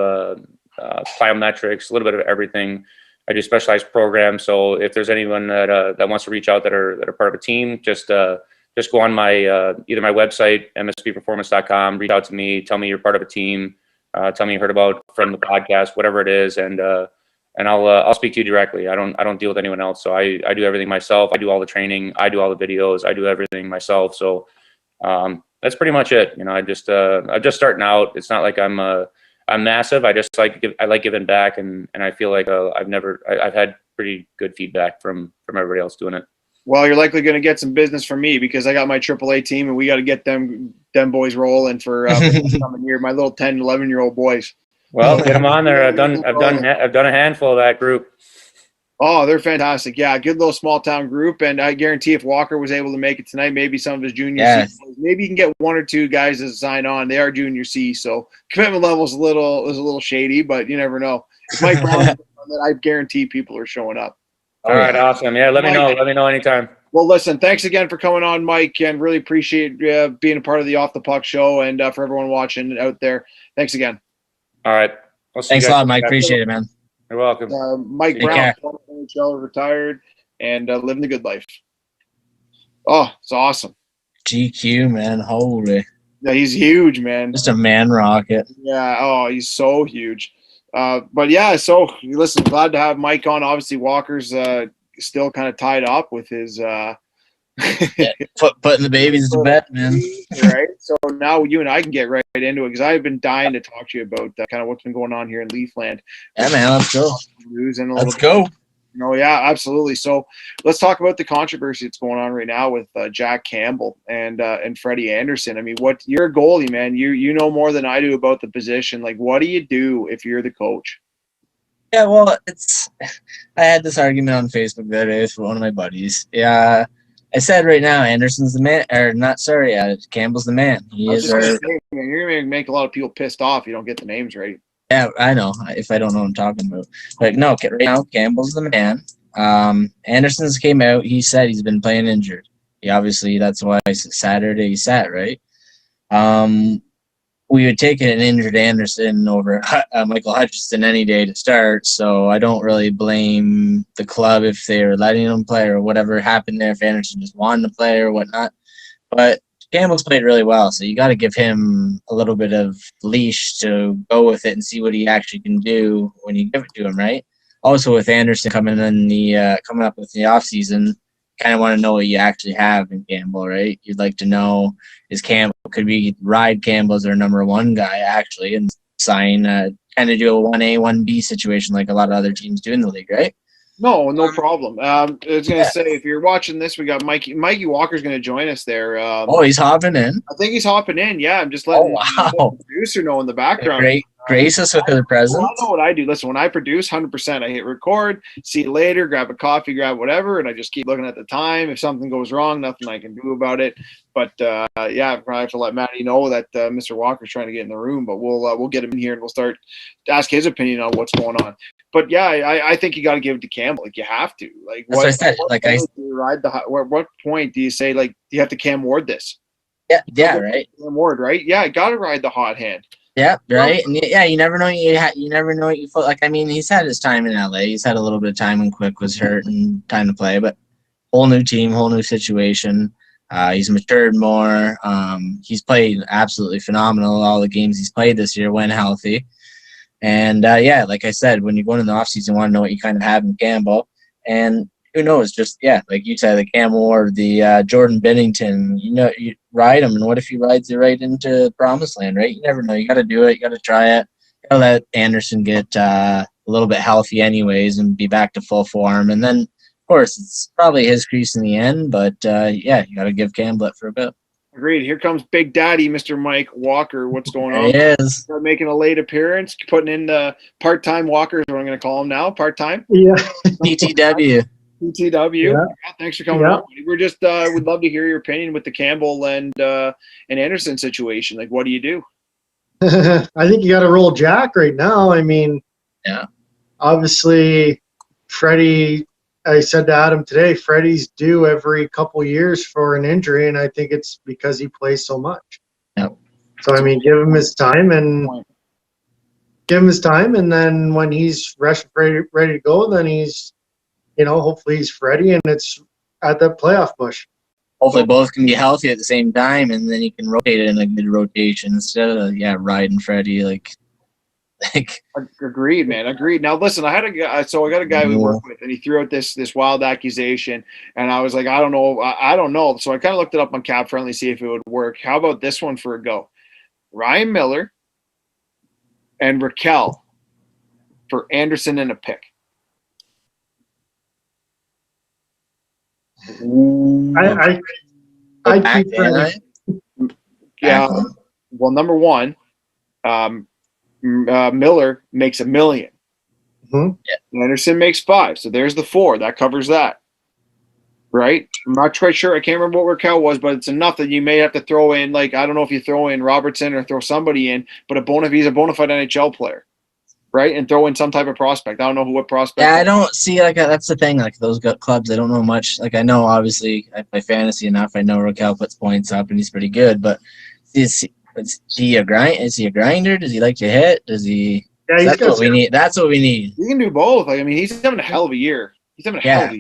plyometrics, a little bit of everything. I do specialized programs. So if there's anyone that wants to reach out that are part of a team, just go on my either my website, msbperformance.com, reach out to me, tell me you're part of a team, tell me you heard about from the podcast, whatever it is, and I'll speak to you directly. I don't deal with anyone else. So I do everything myself. I do all the training, I do all the videos, I do everything myself. So that's pretty much it. You know, I'm just starting out. It's not like I'm massive. I like giving back, and I feel like I've had pretty good feedback from everybody else doing it. Well, you're likely going to get some business from me, because I got my AAA team, and we got to get them boys rolling for coming year. My little 10, 11-year-old boys. Well, get them on there. I've done a handful of that group. Oh, they're fantastic. Yeah, good little small town group, and I guarantee if Walker was able to make it tonight, maybe some of his junior C, maybe you can get one or two guys to sign on. They are junior C, so commitment level is a little shady, but you never know. If Mike Brown, I guarantee people are showing up. All right, awesome. Yeah, let me know. Let me know anytime. Well, listen, thanks again for coming on, Mike, and really appreciate being a part of the Off the Puck show, and for everyone watching out there, thanks again. All right. Thanks a lot, Mike. Appreciate it, man. You're welcome. Mike Brown, NHLer, retired, and living the good life. Oh, it's awesome. GQ, man. Holy. Yeah, he's huge, man. Just a man rocket. Yeah. Oh, he's so huge. But yeah, so listen, glad to have Mike on. Obviously, Walker's still kind of tied up with his putting the babies to bed, man. Right. So now you and I can get right into it, because I've been dying to talk to you about kind of what's been going on here in Leafland. Yeah, man. Let's go. Let's go. No, yeah, absolutely. So let's talk about the controversy that's going on right now with Jack Campbell and Freddie Anderson. I mean, you're a goalie, man. You know more than I do about the position. Like, what do you do if you're the coach? Yeah, well, I had this argument on Facebook the other day with one of my buddies. Yeah, I said right now Anderson's the man, or not. Sorry, Campbell's the man. You're gonna make a lot of people pissed off. You don't get the names right. Yeah, I know. If I don't know what I'm talking about, but no, right now Campbell's the man. Anderson's came out. He said he's been playing injured. That's why Saturday he sat, right. We would take an injured Anderson over Michael Hutchinson any day to start, so I don't really blame the club if they were letting him play or whatever happened there, if Anderson just wanted to play or whatnot. But Campbell's played really well, so you got to give him a little bit of leash to go with it and see what he actually can do when you give it to him, right? Also, with Anderson coming up with the offseason, kind of want to know what you actually have in Campbell, right? You'd like to know, is Campbell, could we ride Campbell as our number one guy actually and sign, kind of do a 1A, 1B situation like a lot of other teams do in the league, right? No problem. I was going to say, if you're watching this, we got Mikey Walker's going to join us there. He's hopping in. I think he's hopping in. Yeah, I'm just letting the producer know in the background. grace us with their Well, presence. I know what I do. Listen, when I produce 100%, I hit record, see you later, grab a coffee, grab whatever, and I just keep looking at the time. If something goes wrong, nothing I can do about it. But yeah, I probably have to let Matty know that Mr. Walker's trying to get in the room. But we'll get him in here and we'll start to ask his opinion on what's going on. But yeah, I think you got to give it to Campbell. Like you have to. Like That's what I said. What Like point do you ride the? What point do you say like you have to Cam Ward this? yeah, right. Cam Ward, right? Yeah, got to ride the hot hand. Yeah, right. And yeah, you never know. You never know what you feel like. I mean, he's had his time in LA. He's had a little bit of time when Quick was hurt and time to play. But whole new team, whole new situation. He's matured more. He's played absolutely phenomenal all the games he's played this year when healthy. And yeah, like I said, when you go into the offseason, you want to know what you kind of have in Campbell. And who knows? Just yeah, like you said, the Campbell or the Jordan Bennington. You know, you ride him, and what if he rides it right into promised land? Right? You never know. You got to do it. You got to try it. You got to let Anderson get a little bit healthy, anyways, and be back to full form. And then, of course, it's probably his crease in the end. But yeah, you got to give Campbell it for a bit. Agreed. Here comes Big Daddy, Mr. Mike Walker. What's going on? He is Making a late appearance, putting in the part-time Walker is what I'm going to call him now. Part-time. Yeah. PTW. PTW. Yeah. Thanks for coming on. We're just would love to hear your opinion with the Campbell and Anderson situation. Like, what do you do? I think you got to roll Jack right now. I mean, yeah. Obviously, Freddie. I said to Adam today, Freddie's due every couple years for an injury, and I think it's because he plays so much. Yep. So I mean, give him his time, and then when he's ready to go, then he's, hopefully he's ready, and it's at the playoff push. Hopefully both can be healthy at the same time, and then you can rotate it in a good rotation instead of riding Freddie like. Agreed, man. Agreed. Now listen, I got a guy we work with, and he threw out this wild accusation, and I was like, I don't know. So I kind of looked it up on Cap Friendly, see if it would work. How about this one for a go? Ryan Miller and Raquel for Anderson and a pick. I keep Freddie. Yeah. Well, number one, Miller makes $1 million. Mm-hmm. Anderson makes $5 million. So there's the 4. That covers that. Right? I'm not quite sure. I can't remember what Raquel was, but it's enough that you may have to throw in, like, I don't know if you throw in Robertson or throw somebody in, but he's a bona fide NHL player. Right? And throw in some type of prospect. I don't know what prospect. Yeah, I don't see, like, that's the thing. Like, those clubs, I don't know much. Like, I know, obviously, I play fantasy enough. I know Raquel puts points up, and he's pretty good, but is he a grinder? Does he like to hit? Does he? Yeah, that's what we need. That's what we need. He can do both. Like, I mean, he's having a hell of a year. Yeah,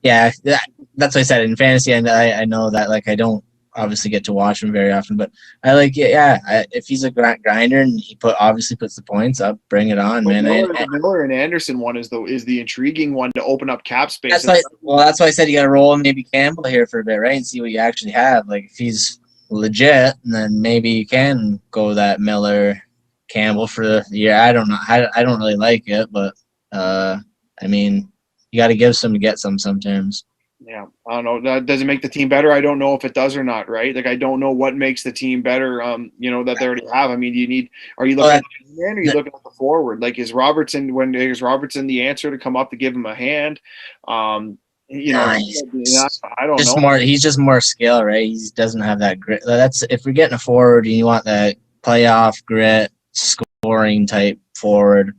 that's what I said in fantasy, and I know that, like, I don't obviously get to watch him very often, but I like it. Yeah, if he's a grinder and he obviously puts the points up, bring it on, man. The Miller and Anderson one is the intriguing one to open up cap space. That's why I said you got to roll maybe Campbell here for a bit, right, and see what you actually have. Like, if he's legit, and then maybe you can go that Miller Campbell for the year. I don't know. I don't really like it, but I mean, you got to give some to get some sometimes. Yeah, I don't know. Does it make the team better? I don't know if it does or not. Right? Like, I don't know what makes the team better. That they already have. I mean, are you looking at the man, or are you looking at the forward? Like, is Robertson the answer to come up to give him a hand? I don't know. He's just more skill, right? He doesn't have that grit. That's if we're getting a forward and you want that playoff grit, scoring type forward,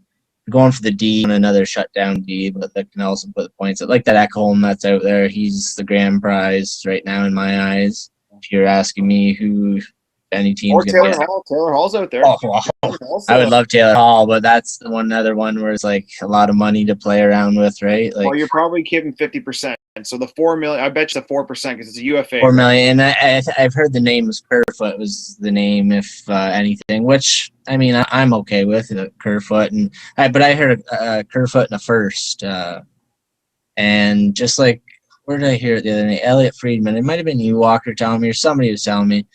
going for the D and another shutdown D, but that can also put the points. Like that Ekholm that's out there, he's the grand prize right now in my eyes. If you're asking me who any team's going to get. Taylor Hall's out there. I would love Taylor Hall, but that's the other one where it's like a lot of money to play around with, right? Like, well, you're probably giving 50%. So the $4 million, I bet you the 4% because it's a UFA. $4 million, and I've heard the name was Kerfoot was the name, if anything. Which I mean, I'm okay with Kerfoot, but I heard Kerfoot in the first, and just like where did I hear it the other day? Elliot Friedman. It might have been you, Walker, telling me, or somebody was telling me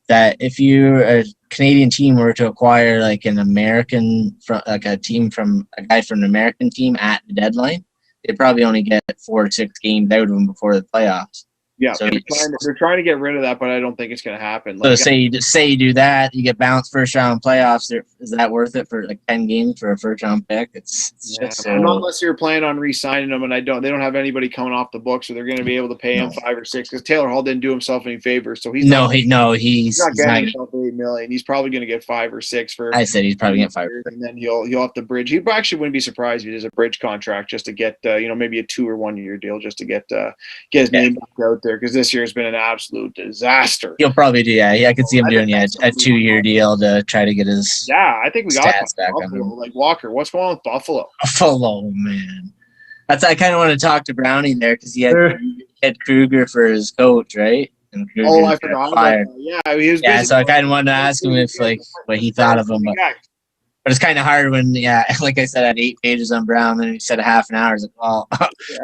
that if you a Canadian team were to acquire like an American a guy from an American team at the deadline, they'd probably only get 4 to 6 games out of him before the playoffs. Yeah, So they're trying to get rid of that, but I don't think it's going to happen. So say you do that, you get bounced first round playoffs. Is that worth it for like 10 games for a first round pick? It's just so. Not unless you're planning on re-signing them, and they don't have anybody coming off the books, so they're going to be able to pay him 5 or 6. Because Taylor Hall didn't do himself any favors, so he's not getting himself $8 million. He's probably going to get 5 or 6 for. I said he's probably getting 5, and then he'll have to bridge. He actually wouldn't be surprised if he does a bridge contract just to get maybe a 2 or 1 year deal just to get his name back out there, because this year has been an absolute disaster. He'll probably do. Yeah, I could see him doing a 2-year deal to try to get his. Yeah, I think we got stats back Buffalo. Like Walker, what's going on with Buffalo? Buffalo, man. I kind of want to talk to Brownie there because he had Kruger for his coach, right? And Kruger I forgot. He was. Yeah, so I kind of wanted to ask him if what he thought of him, but it's kind of hard when, like I said, I had 8 pages on Brown, then he said a half an hour. I was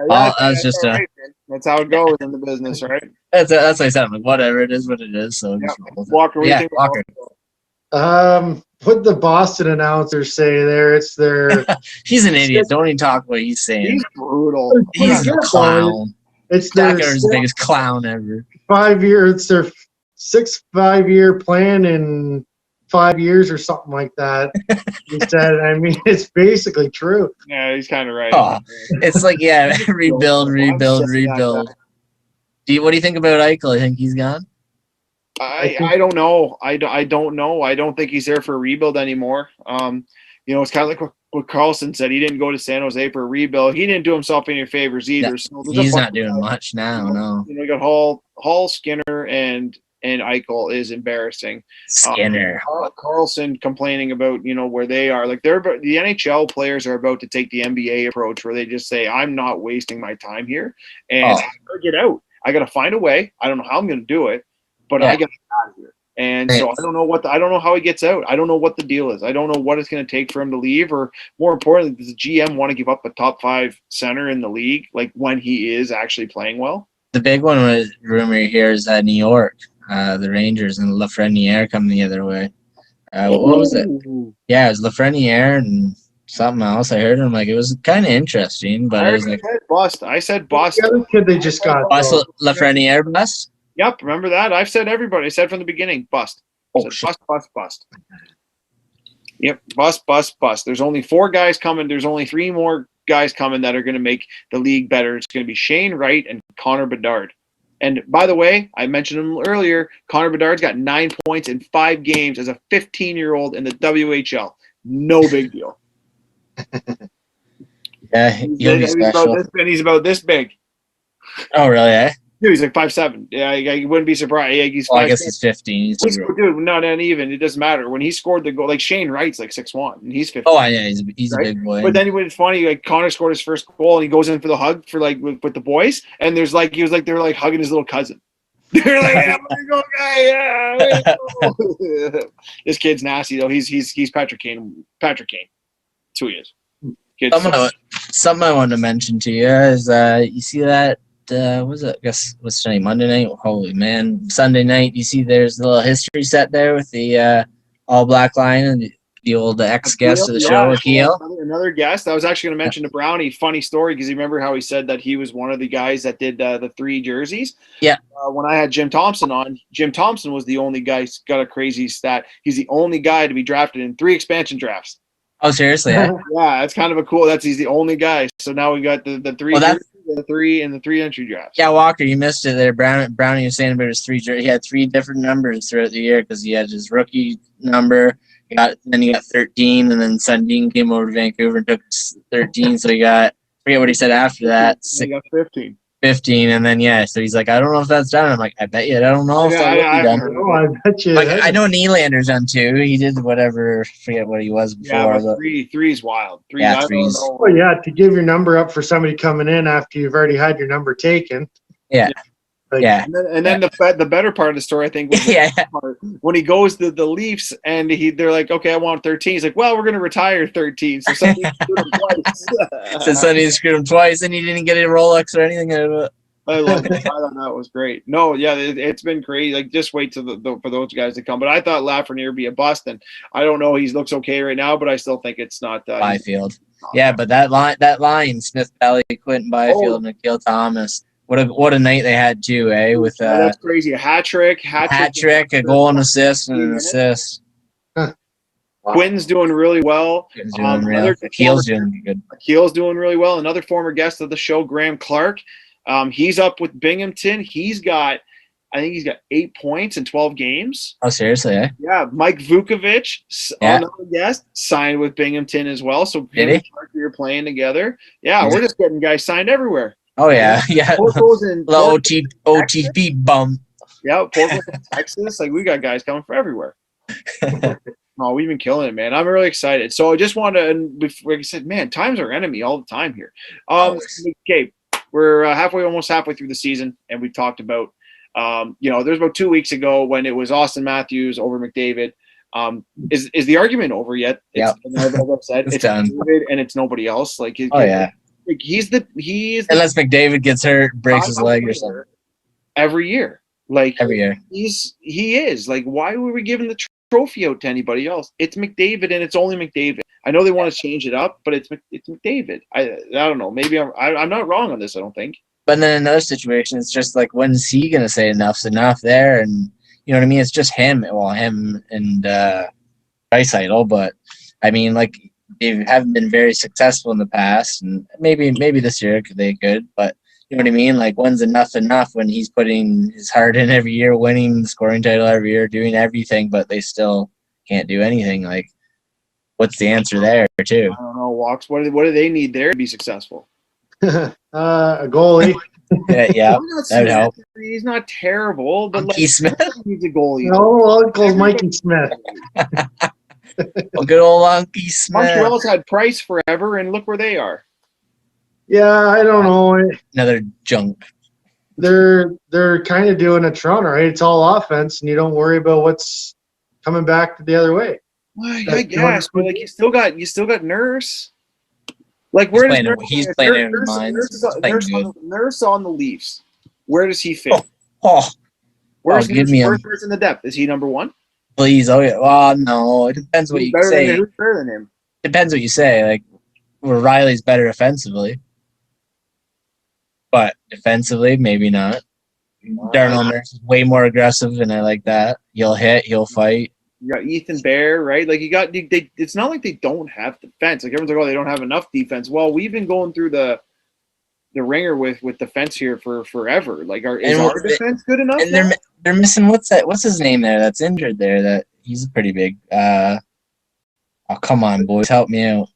like, that's just right, that's how it goes in the business, right? That's what I said. I'm like, whatever, it is what it is. So Walker, what do you think? Walker. What the Boston announcers say there, it's their. He's an idiot. Don't even talk what he's saying. He's brutal. He's a clown. It's their biggest clown ever. 5 year. It's their 6 5-year plan in 5 years or something like that. He said. I mean, it's basically true. Yeah, he's kind of right. Oh, it's like rebuild. What do you think about Eichel? I think he's gone. I don't know. I don't know. I don't think he's there for a rebuild anymore. It's kind of like what Carlson said. He didn't go to San Jose for a rebuild. He didn't do himself any favors either. No, so he's not doing much now. No. You got Hall, Skinner, and Eichel is embarrassing. Skinner. Carlson complaining about where they are. Like the NHL players are about to take the NBA approach where they just say, I'm not wasting my time here, and I gotta get out. I got to find a way. I don't know how I'm going to do it, but I got to get out of here. And so I don't know how he gets out. I don't know what the deal is. I don't know what it's going to take for him to leave, or more importantly, does the GM want to give up a top 5 center in the league, like when he is actually playing well? The big one was rumor here is New York, the Rangers and Lafreniere coming the other way. What was it? Yeah, it was Lafreniere and something else. I heard him like it was kind of interesting, but it was like bust. I said bust. The other kid they just got Lafreniere bust. Yep, remember that? I've said everybody. I said from the beginning, bust. Bust. Yep, bust. There's only 4 guys coming. There's only 3 more guys coming that are going to make the league better. It's going to be Shane Wright and Connor Bedard. And by the way, I mentioned him earlier. Connor Bedard's got 9 points in 5 games as a 15-year-old in the WHL. No big deal. Yeah, he'll be special. He's about this big. Oh, really? Eh? Dude, he's like 5'7". Yeah, you wouldn't be surprised. Yeah, he's. I guess he's 15. Dude, not even. It doesn't matter. When he scored the goal, like Shane Wright's like 6'1", and he's 15. Oh, yeah, he's right? A big boy. But then it's funny. Like Connor scored his first goal, and he goes in for the hug for like with the boys, and they're like hugging his little cousin. They're like, "Yeah, way to go, guy! Yeah, way to go." This kid's nasty though. He's Patrick Kane. Patrick Kane. That's who he is. Something I wanted to mention to you is you see that. Was it? I guess what's today? Monday night. Holy man! Sunday night. You see, there's a little history set there with the All Black Line and the old ex-guest of the show, Akil. Another guest. I was actually going to mention to Brownie. Funny story, because you remember how he said that he was one of the guys that did the 3 jerseys. Yeah. When I had Jim Thompson on, Jim Thompson was the only guy. He's got a crazy stat. He's the only guy to be drafted in 3 expansion drafts. Oh, seriously? Yeah, that's kind of a cool. He's the only guy. So now we got the 3. Well, the 3 and the 3 entry drafts. Yeah, Walker, you missed it there. Brownie was saying about his 3. He had 3 different numbers throughout the year because he had his rookie number. Then he got 13, and then Sundin came over to Vancouver and took 13. So he got, forget what he said after that. He got 15. 15, and then so he's like, I don't know if that's done. I'm like, I bet you. I don't know if that will be done. I bet you. Like, I know Nylander's done too. He did whatever. Forget what he was before. Yeah, but 3's wild. 3's. Well, yeah, to give your number up for somebody coming in after you've already had your number taken. Yeah. Like, yeah. And then the better part of the story, I think, was when he goes to the Leafs and they're like, okay, I want 13. He's like, well, we're going to retire 13. So Sonny screwed him twice. So Sonny screwed him twice, and he didn't get a Rolex or anything out of it. I love it. I thought that was great. No, yeah, it's been crazy. Like, just wait for those guys to come. But I thought Lafreniere would be a bust, and I don't know. He looks okay right now, but I still think it's not. Byfield. Yeah, but that line, Smith Pelly, Quentin Byfield, and Akil Thomas. What a night they had too, eh? With that's crazy. A hat trick, a goal and assist, and an assist. Quinn's doing really well. Keel's doing good. Keel's doing really well. Another former guest of the show, Graham Clark. He's up with Binghamton. I think he's got 8 points in 12 games. Oh, seriously, eh? Yeah. Mike Vukovic, another guest, signed with Binghamton as well. So him and Clark are playing together. Yeah, we're just getting guys signed everywhere. Oh, yeah. Yeah. Little OTP bum. Yeah, Portland, Texas. Like, we got guys coming from everywhere. Oh, we've been killing it, man. I'm really excited. So I just want to, like I said, man, time's our enemy all the time here. Okay, we're almost halfway through the season, and we talked about, there's about 2 weeks ago when it was Austin Matthews over McDavid. Is the argument over yet? Yeah, I've said it's done. McDavid and it's nobody else. Like, he's unless McDavid gets hurt, breaks his leg or something. Every year, every year, he is like, why were we giving the trophy out to anybody else? It's McDavid, and it's only McDavid. I know they want to change it up, but it's McDavid. I don't know. Maybe I'm not wrong on this. I don't think. But then in another situation, it's just like, when's he gonna say enough's enough there? And you know what I mean? It's just him. Well, him and Draisaitl, but I mean, like, they haven't been very successful in the past, and maybe this year they could. But you know what I mean? Like, when's enough when he's putting his heart in every year, winning the scoring title every year, doing everything, but they still can't do anything? Like, what's the answer there, too? I don't know, Walks. What do they need there to be successful? A goalie. Yeah, that would help. He's not terrible, but Monkey Smith needs a goalie. No, Uncle Mikey Smith. Good old Monkey Smith. Montreal's had Price forever, and look where they are. Yeah, I don't know. Another junk. They're kind of doing a Toronto, right? It's all offense, and you don't worry about what's coming back the other way. Well, I guess, but like you still got Nurse. Like, where does he's playing in his mind. Nurse on the Leafs? Where does he fit? Where's Nurse in the depth? Is he number one? Please, oh yeah. Well, no, it depends what you say. Who's better than him? Depends what you say. Like, Riley's better offensively, but defensively, maybe not. Darnell Nurse is way more aggressive, and I like that. He'll hit, he'll fight. You got Ethan Bear, right? Like, it's not like they don't have defense. Like, everyone's like, oh, they don't have enough defense. Well, we've been going through the ringer with defense here for forever. Like, is our defense good enough? And they're missing what's his name there? That's injured there. That he's pretty big. Oh, come on, boys, help me out.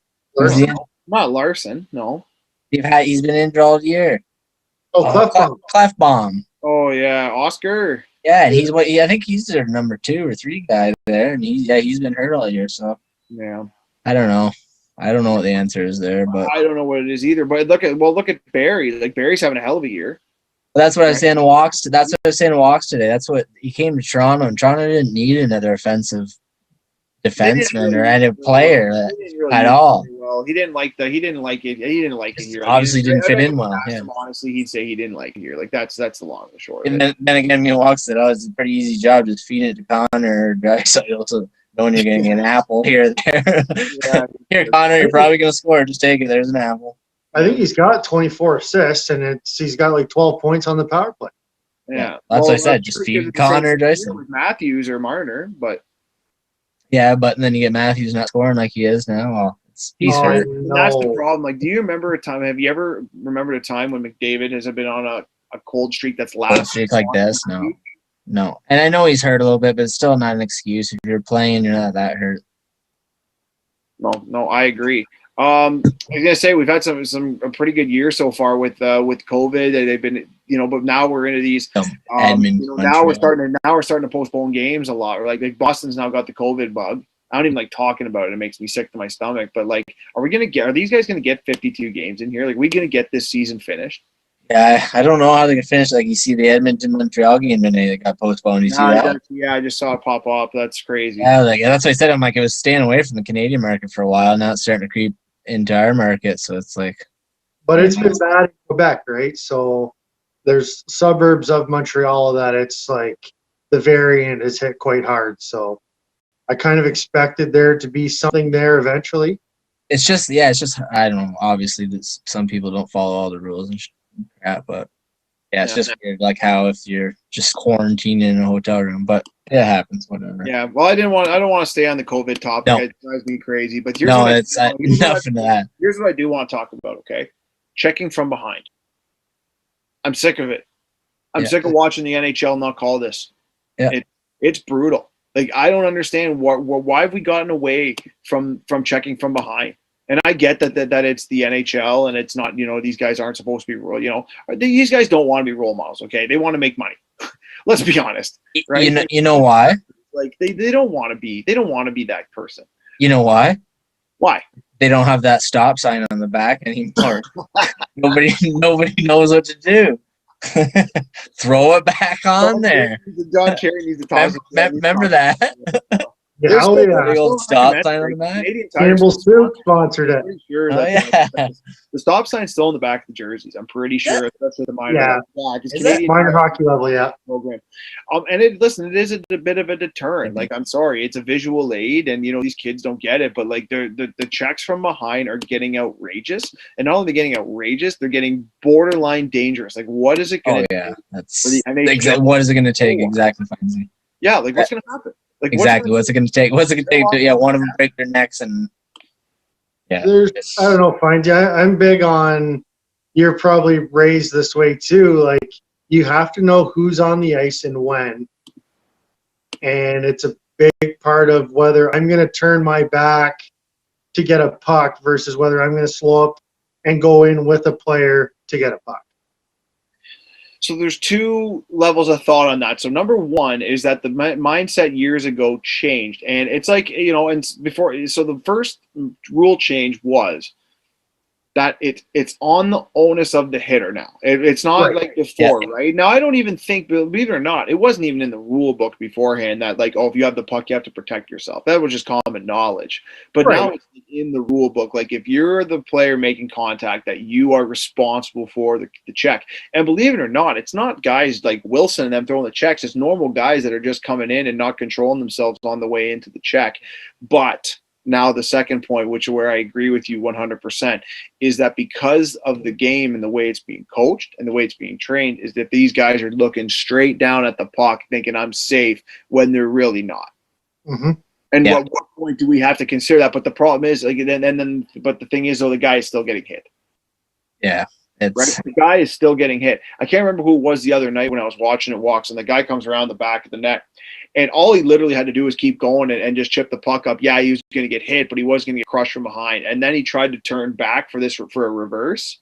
Not Larson, no. He's been injured all year. Oh, Clefbaum. Oh yeah, Oscar. Yeah, and I think he's their number 2 or 3 guy there, and he's been hurt all year. So yeah, I don't know what the answer is there, but I don't know what it is either. But look at Barry. Like, Barry's having a hell of a year. That's what I was saying to Walks. That's what I was saying to Walks today. That's what he came to Toronto, and Toronto didn't need another offensive defenseman or any player at all. Well, he didn't like it. He didn't like it here. Obviously, didn't fit in well. Yeah. Honestly, he'd say he didn't like it here. Like, that's the long and the short. And then again, me and Walks said, it's a pretty easy job, just feeding it to Connor or Draisaitl, so knowing you're going to get an apple here or there. Yeah. Here, Connor, you're probably going to score. Just take it. There's an apple. I think he's got 24 assists, and he's got like 12 points on the power play. Yeah, that's what I said. Just feed Connor or Draisaitl. With Matthews or Marner, but. Yeah, but then you get Matthews not scoring like he is now. Well, he's hurt. That's the problem. Like, do you remember a time? Have you ever remembered a time when McDavid has been on a cold streak that's lasted? Streak like this? No. And I know he's hurt a little bit, but it's still not an excuse. If you're playing, you're not that hurt. No, I agree. I was gonna say we've had a pretty good year so far with COVID. They've been, but now we're into these. Now we're starting to postpone games a lot. Like Boston's now got the COVID bug. I don't even like talking about it. It makes me sick to my stomach. But like, are these guys gonna get 52 games in here? Like, we gonna get this season finished? Yeah, I don't know how they can finish. Like, you see the Edmonton-Montreal game today that got postponed. You see that? Yeah, I just saw it pop up. That's crazy. Yeah, that's what I said. I'm like, it was staying away from the Canadian market for a while. Now it's starting to creep into our market. So it's like. But it's been bad in Quebec, right? So there's suburbs of Montreal that it's like the variant is hit quite hard. So I kind of expected there to be something there eventually. It's just I don't know. Obviously, some people don't follow all the rules and crap, but Yeah, it's just weird, like how if you're just quarantined in a hotel room, but it happens, whatever. Yeah, well, I don't want to stay on the COVID topic. No. It drives me crazy. But No, it's enough of that. Here's what I do want to talk about. Okay, checking from behind. I'm sick of it. I'm sick of watching the NHL not call this. Yeah. It's brutal. Like, I don't understand why have we gotten away from checking from behind. And I get that it's the NHL and it's not, these guys aren't supposed to be these guys don't want to be role models. Okay, they want to make money. Let's be honest, right? You know why? Like they don't want to be that person. You know why? Why? They don't have that stop sign on the back anymore. Nobody knows what to do. Throw it back on there. John Kerry needs to toss it. Remember that? Yeah, The old stop sign on the back. Campbell Soup sponsored it. Sure the stop sign's still in the back of the jerseys. I'm pretty sure, especially the minor. Minor hockey level, yeah. Program. And it is a bit of a deterrent. Like, I'm sorry, it's a visual aid, and these kids don't get it, but like the checks from behind are getting outrageous, and not only getting outrageous, they're getting borderline dangerous. Like, what is it going to? Oh yeah, that's what is it going to take? Exactly. Yeah, like what's going to happen? Like, what's it going to take? What's it going to take to one of them break their necks and I don't know, I'm big on, you're probably raised this way too. Like, you have to know who's on the ice and when. And it's a big part of whether I'm going to turn my back to get a puck versus whether I'm going to slow up and go in with a player to get a puck. So there's two levels of thought on that. So number one is that the mindset years ago changed, and it's like, and before, so the first rule change was that it's on the onus of the hitter now. It's not like before, right? Now, I don't even think, believe it or not, it wasn't even in the rule book beforehand that, like, if you have the puck, you have to protect yourself. That was just common knowledge. But now it's in the rule book. Like, if you're the player making contact, that you are responsible for the check. And believe it or not, it's not guys like Wilson and them throwing the checks. It's normal guys that are just coming in and not controlling themselves on the way into the check. But now the second point, which is where I agree with you 100%, is that because of the game and the way it's being coached and the way it's being trained, is that these guys are looking straight down at the puck thinking I'm safe when they're really not. Mm-hmm. And what point do we have to consider that? But the problem is, like, but the thing is, though, the guy is still getting hit. Yeah. Right? The guy is still getting hit. I can't remember who it was the other night when I was watching it walks, and the guy comes around the back of the net, and all he literally had to do was keep going and just chip the puck up. Yeah, he was going to get hit, but he was going to get crushed from behind. And then he tried to turn back for a reverse,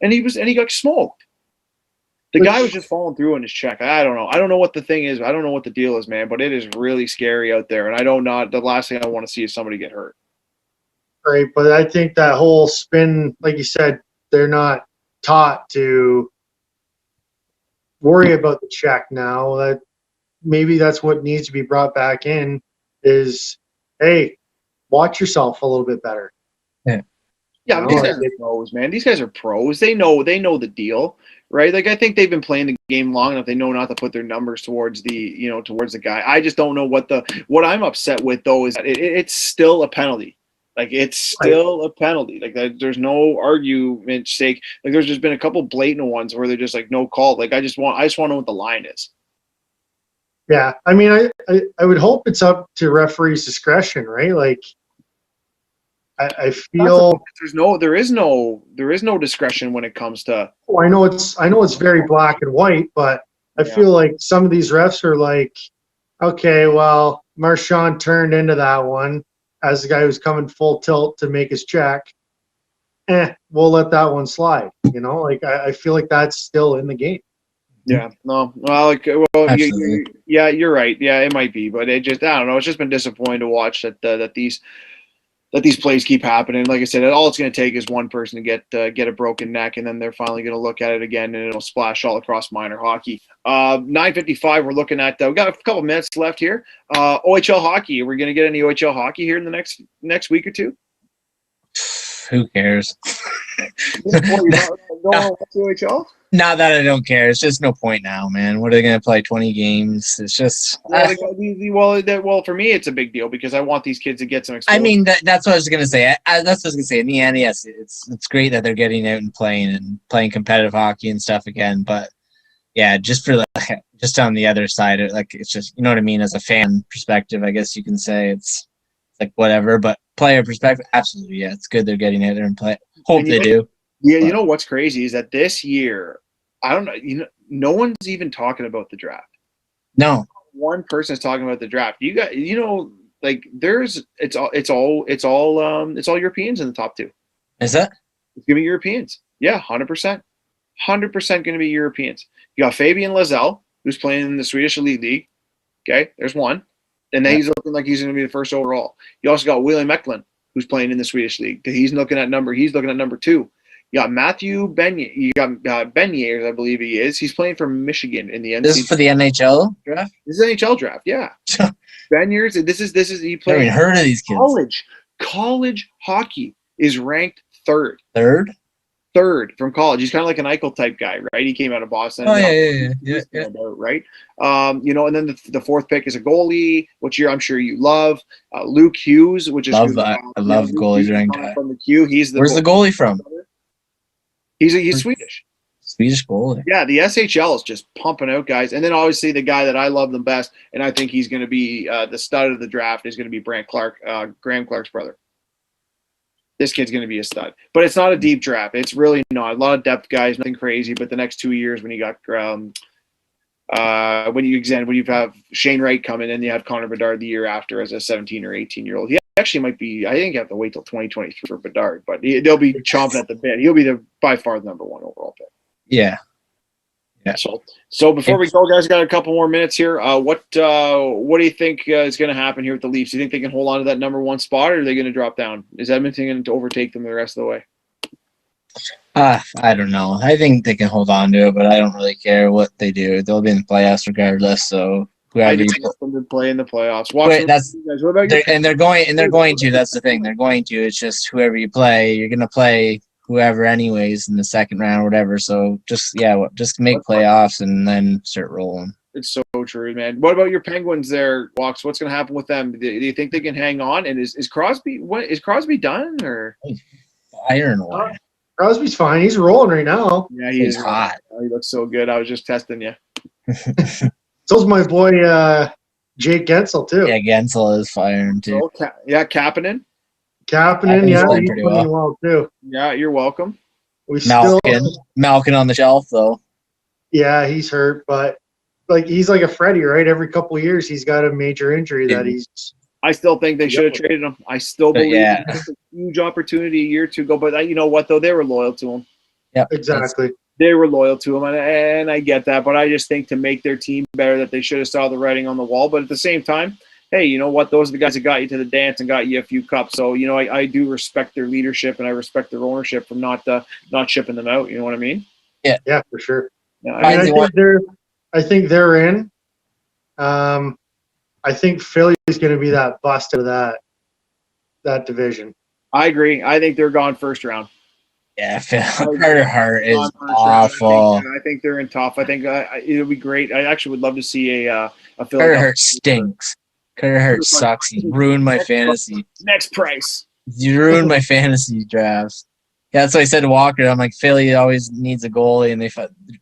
and he got smoked. The guy was just falling through in his check. I don't know. I don't know what the thing is. I don't know what the deal is, man. But it is really scary out there, and the last thing I want to see is somebody get hurt. Right, but I think that whole spin, like you said, they're not taught to worry about the check now. That maybe that's what needs to be brought back in is, hey, watch yourself a little bit better. Yeah, these guys are pros, man. These guys are pros. They know the deal, right? Like, I think they've been playing the game long enough. They know not to put their numbers towards the guy. I just don't know what I'm upset with, though, is that it's still a penalty. Like, it's still a penalty. Like, there's no argument sake. Like, there's just been a couple blatant ones where they're just like, no call. Like, I just want to know what the line is. Yeah, I mean, I would hope it's up to referees' discretion, right? Like, I feel there is no discretion when it comes to. Oh, I know it's very black and white, but I feel like some of these refs are like, okay, well, Marchand turned into that one as the guy who's coming full tilt to make his check. We'll let that one slide. Like, I feel like that's still in the game. Yeah, no, well, you're right. Yeah, it might be, but I don't know. It's just been disappointing to watch that these plays keep happening. Like I said, all it's going to take is one person to get a broken neck, and then they're finally going to look at it again, and it'll splash all across minor hockey. 9:55. We're looking at. We got a couple minutes left here. OHL hockey. Are we going to get any OHL hockey here in the next week or two? Who cares? OHL? Not that I don't care. It's just no point now, man. What are they going to play? 20 games? It's just. Well, for me, it's a big deal because I want these kids to get some exposure. I mean, that's what I was going to say. That's what I was going to say. In the end, yes, it's great that they're getting out and playing competitive hockey and stuff again. But Yeah, just for just on the other side, like it's just, you know what I mean, as a fan perspective, I guess you can say it's like whatever, but player perspective, absolutely, yeah, it's good they're getting out there and play. Hope they do. Yeah, but. you know what's crazy is that this year, I don't know, no one's even talking about the draft. No. One person is talking about the draft. You got, like it's all Europeans in the top two. Is that? It's gonna be Europeans. Yeah, 100%. 100% going to be Europeans. You got Fabian Lazelle, who's playing in the Swedish Elite League. Okay, there's one. And then he's looking like he's going to be the first overall. You also got William Eklund, who's playing in the Swedish League. He's looking at number 2. You got Matthew Beniers. You got Beniers, I believe he is. He's playing for Michigan in the NCAA. This is for the NHL draft? This is NHL draft, yeah. Beniers, this is he played. I haven't heard of these kids. College hockey is ranked third. Third from college. He's kind of like an Eichel type guy, right? He came out of Boston. Oh, yeah. Right. And then the fourth pick is a goalie, which I'm sure you love. Luke Hughes, which is I love goalies ranked from the Q. Where's the goalie from? He's Swedish. Swedish goalie. Yeah, the SHL is just pumping out guys, and then obviously the guy that I love the best, and I think he's going to be the stud of the draft is going to be Graham Clark's brother. This kid's going to be a stud. But it's not a deep draft. It's really not. A lot of depth guys, nothing crazy. But the next 2 years when you got when you have Shane Wright coming in, you have Connor Bedard the year after as a 17 or 18-year-old. He actually might be – I think you have to wait till 2023 for Bedard. But they'll be chomping at the bit. He'll be by far the number 1 overall pick. Yeah. So before we go, guys, got a couple more minutes here. What do you think is going to happen here with the Leafs? Do you think they can hold on to that number 1 spot, or are they going to drop down? Is Edmonton going to overtake them the rest of the way? I don't know. I think they can hold on to it, but I don't really care what they do. They'll be in the playoffs regardless. So I just want them to play in the playoffs. They're going to. That's the thing. They're going to. It's just whoever you play, you're going to play whoever anyways in the second round or whatever. So just make playoffs and then start rolling. It's so true, man. What about your Penguins there, Walks? What's going to happen with them? Do you think they can hang on? And is Crosby done or? I don't know. Crosby's fine. He's rolling right now. Yeah, he's hot. He looks so good. I was just testing you. So's my boy Jake Gensel too. Yeah, Gensel is firing too. Kapanen. He's playing well too. Yeah, you're welcome. Malkin on the shelf though. Yeah, he's hurt, but he's like a Freddie, right? Every couple of years he's got a major injury that he's. I still think they should have traded him. I still believe it's a huge opportunity a year or two ago. But you know what though, they were loyal to him. Yeah, exactly. They were loyal to him, and I get that. But I just think to make their team better, that they should have saw the writing on the wall. But at the same time, hey, you know what? Those are the guys that got you to the dance and got you a few cups. So, I do respect their leadership and I respect their ownership from not shipping them out. You know what I mean? Yeah, for sure. Yeah, I think they're in. I think Philly is going to be that bust of that division. I agree. I think they're gone first round. Yeah, Carter Hart is awful. I think they're in tough. I think it'll be great. I actually would love to see a Philly. Carter Hart stinks. Carter Hart sucks. He ruined my fantasy. Next price. You ruined my fantasy drafts. Yeah, that's what I said to Walker. I'm like, Philly always needs a goalie, and they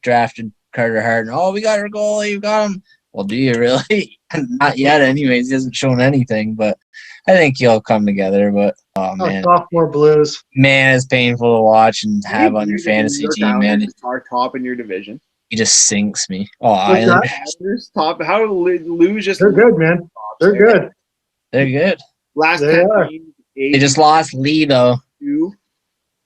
drafted Carter Hart. And, we got our goalie. You got him. Well, do you really? Not yet anyways. He hasn't shown anything, but I think he'll come together. But, man. Sophomore blues. Man, it's painful to watch and have on your fantasy team, man. Are top in your division. He just sinks me. Oh, Islanders. Top. How do lose just? They're good, man. They're good. They're good. Last they 10 are. games, They just lost Lee, though. 2.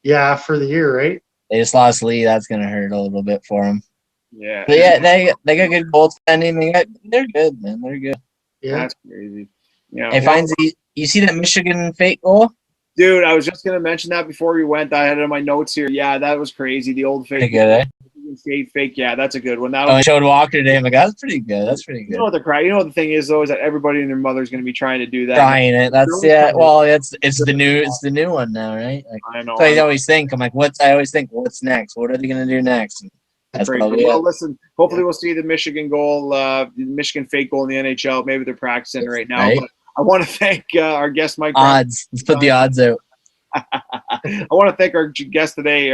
Yeah, for the year, right? They just lost Lee. That's going to hurt a little bit for them. Yeah. But yeah, they got good goaltending. They're good, man. They're good. Yeah. That's crazy. Yeah. Hey, Findsy, you see that Michigan fake goal? Dude, I was just going to mention that before we went. I had it in my notes here. Yeah, that was crazy. The old fake. Pretty good, eh? State fake. Yeah, that's a good one. I showed Walker today. I'm like, that's pretty good. That's pretty good. You know what the thing is though, is that everybody and their mother is going to be trying to do that. Trying it. That's well, it's the new one now, right? Like, I know. So I always think, I'm like, what's next? What are they going to do next? And that's probably well, it. Listen, hopefully we'll see the Michigan goal, the Michigan fake goal in the NHL. Maybe they're practicing right now. Right. But I want to thank our guest, Mike. Odds. Let's put the odds out. I want to thank our guest today,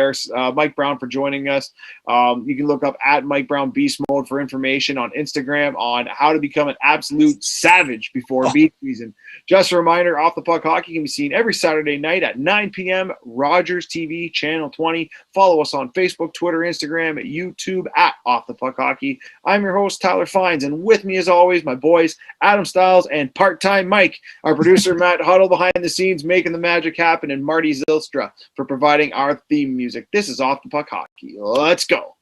Mike Brown, for joining us. You can look up at Mike Brown Beast Mode for information on Instagram on how to become an absolute savage before beach season. Just a reminder, Off the Puck Hockey can be seen every Saturday night at 9 p.m. Rogers TV, Channel 20. Follow us on Facebook, Twitter, Instagram, YouTube at Off the Puck Hockey. I'm your host, Tyler Fines, and with me, as always, my boys, Adam Stiles and part-time Mike, our producer, Matt Huddle, behind the scenes, making the magic happen, and Marty Zilstra for providing our theme music. This is Off the Puck Hockey. Let's go.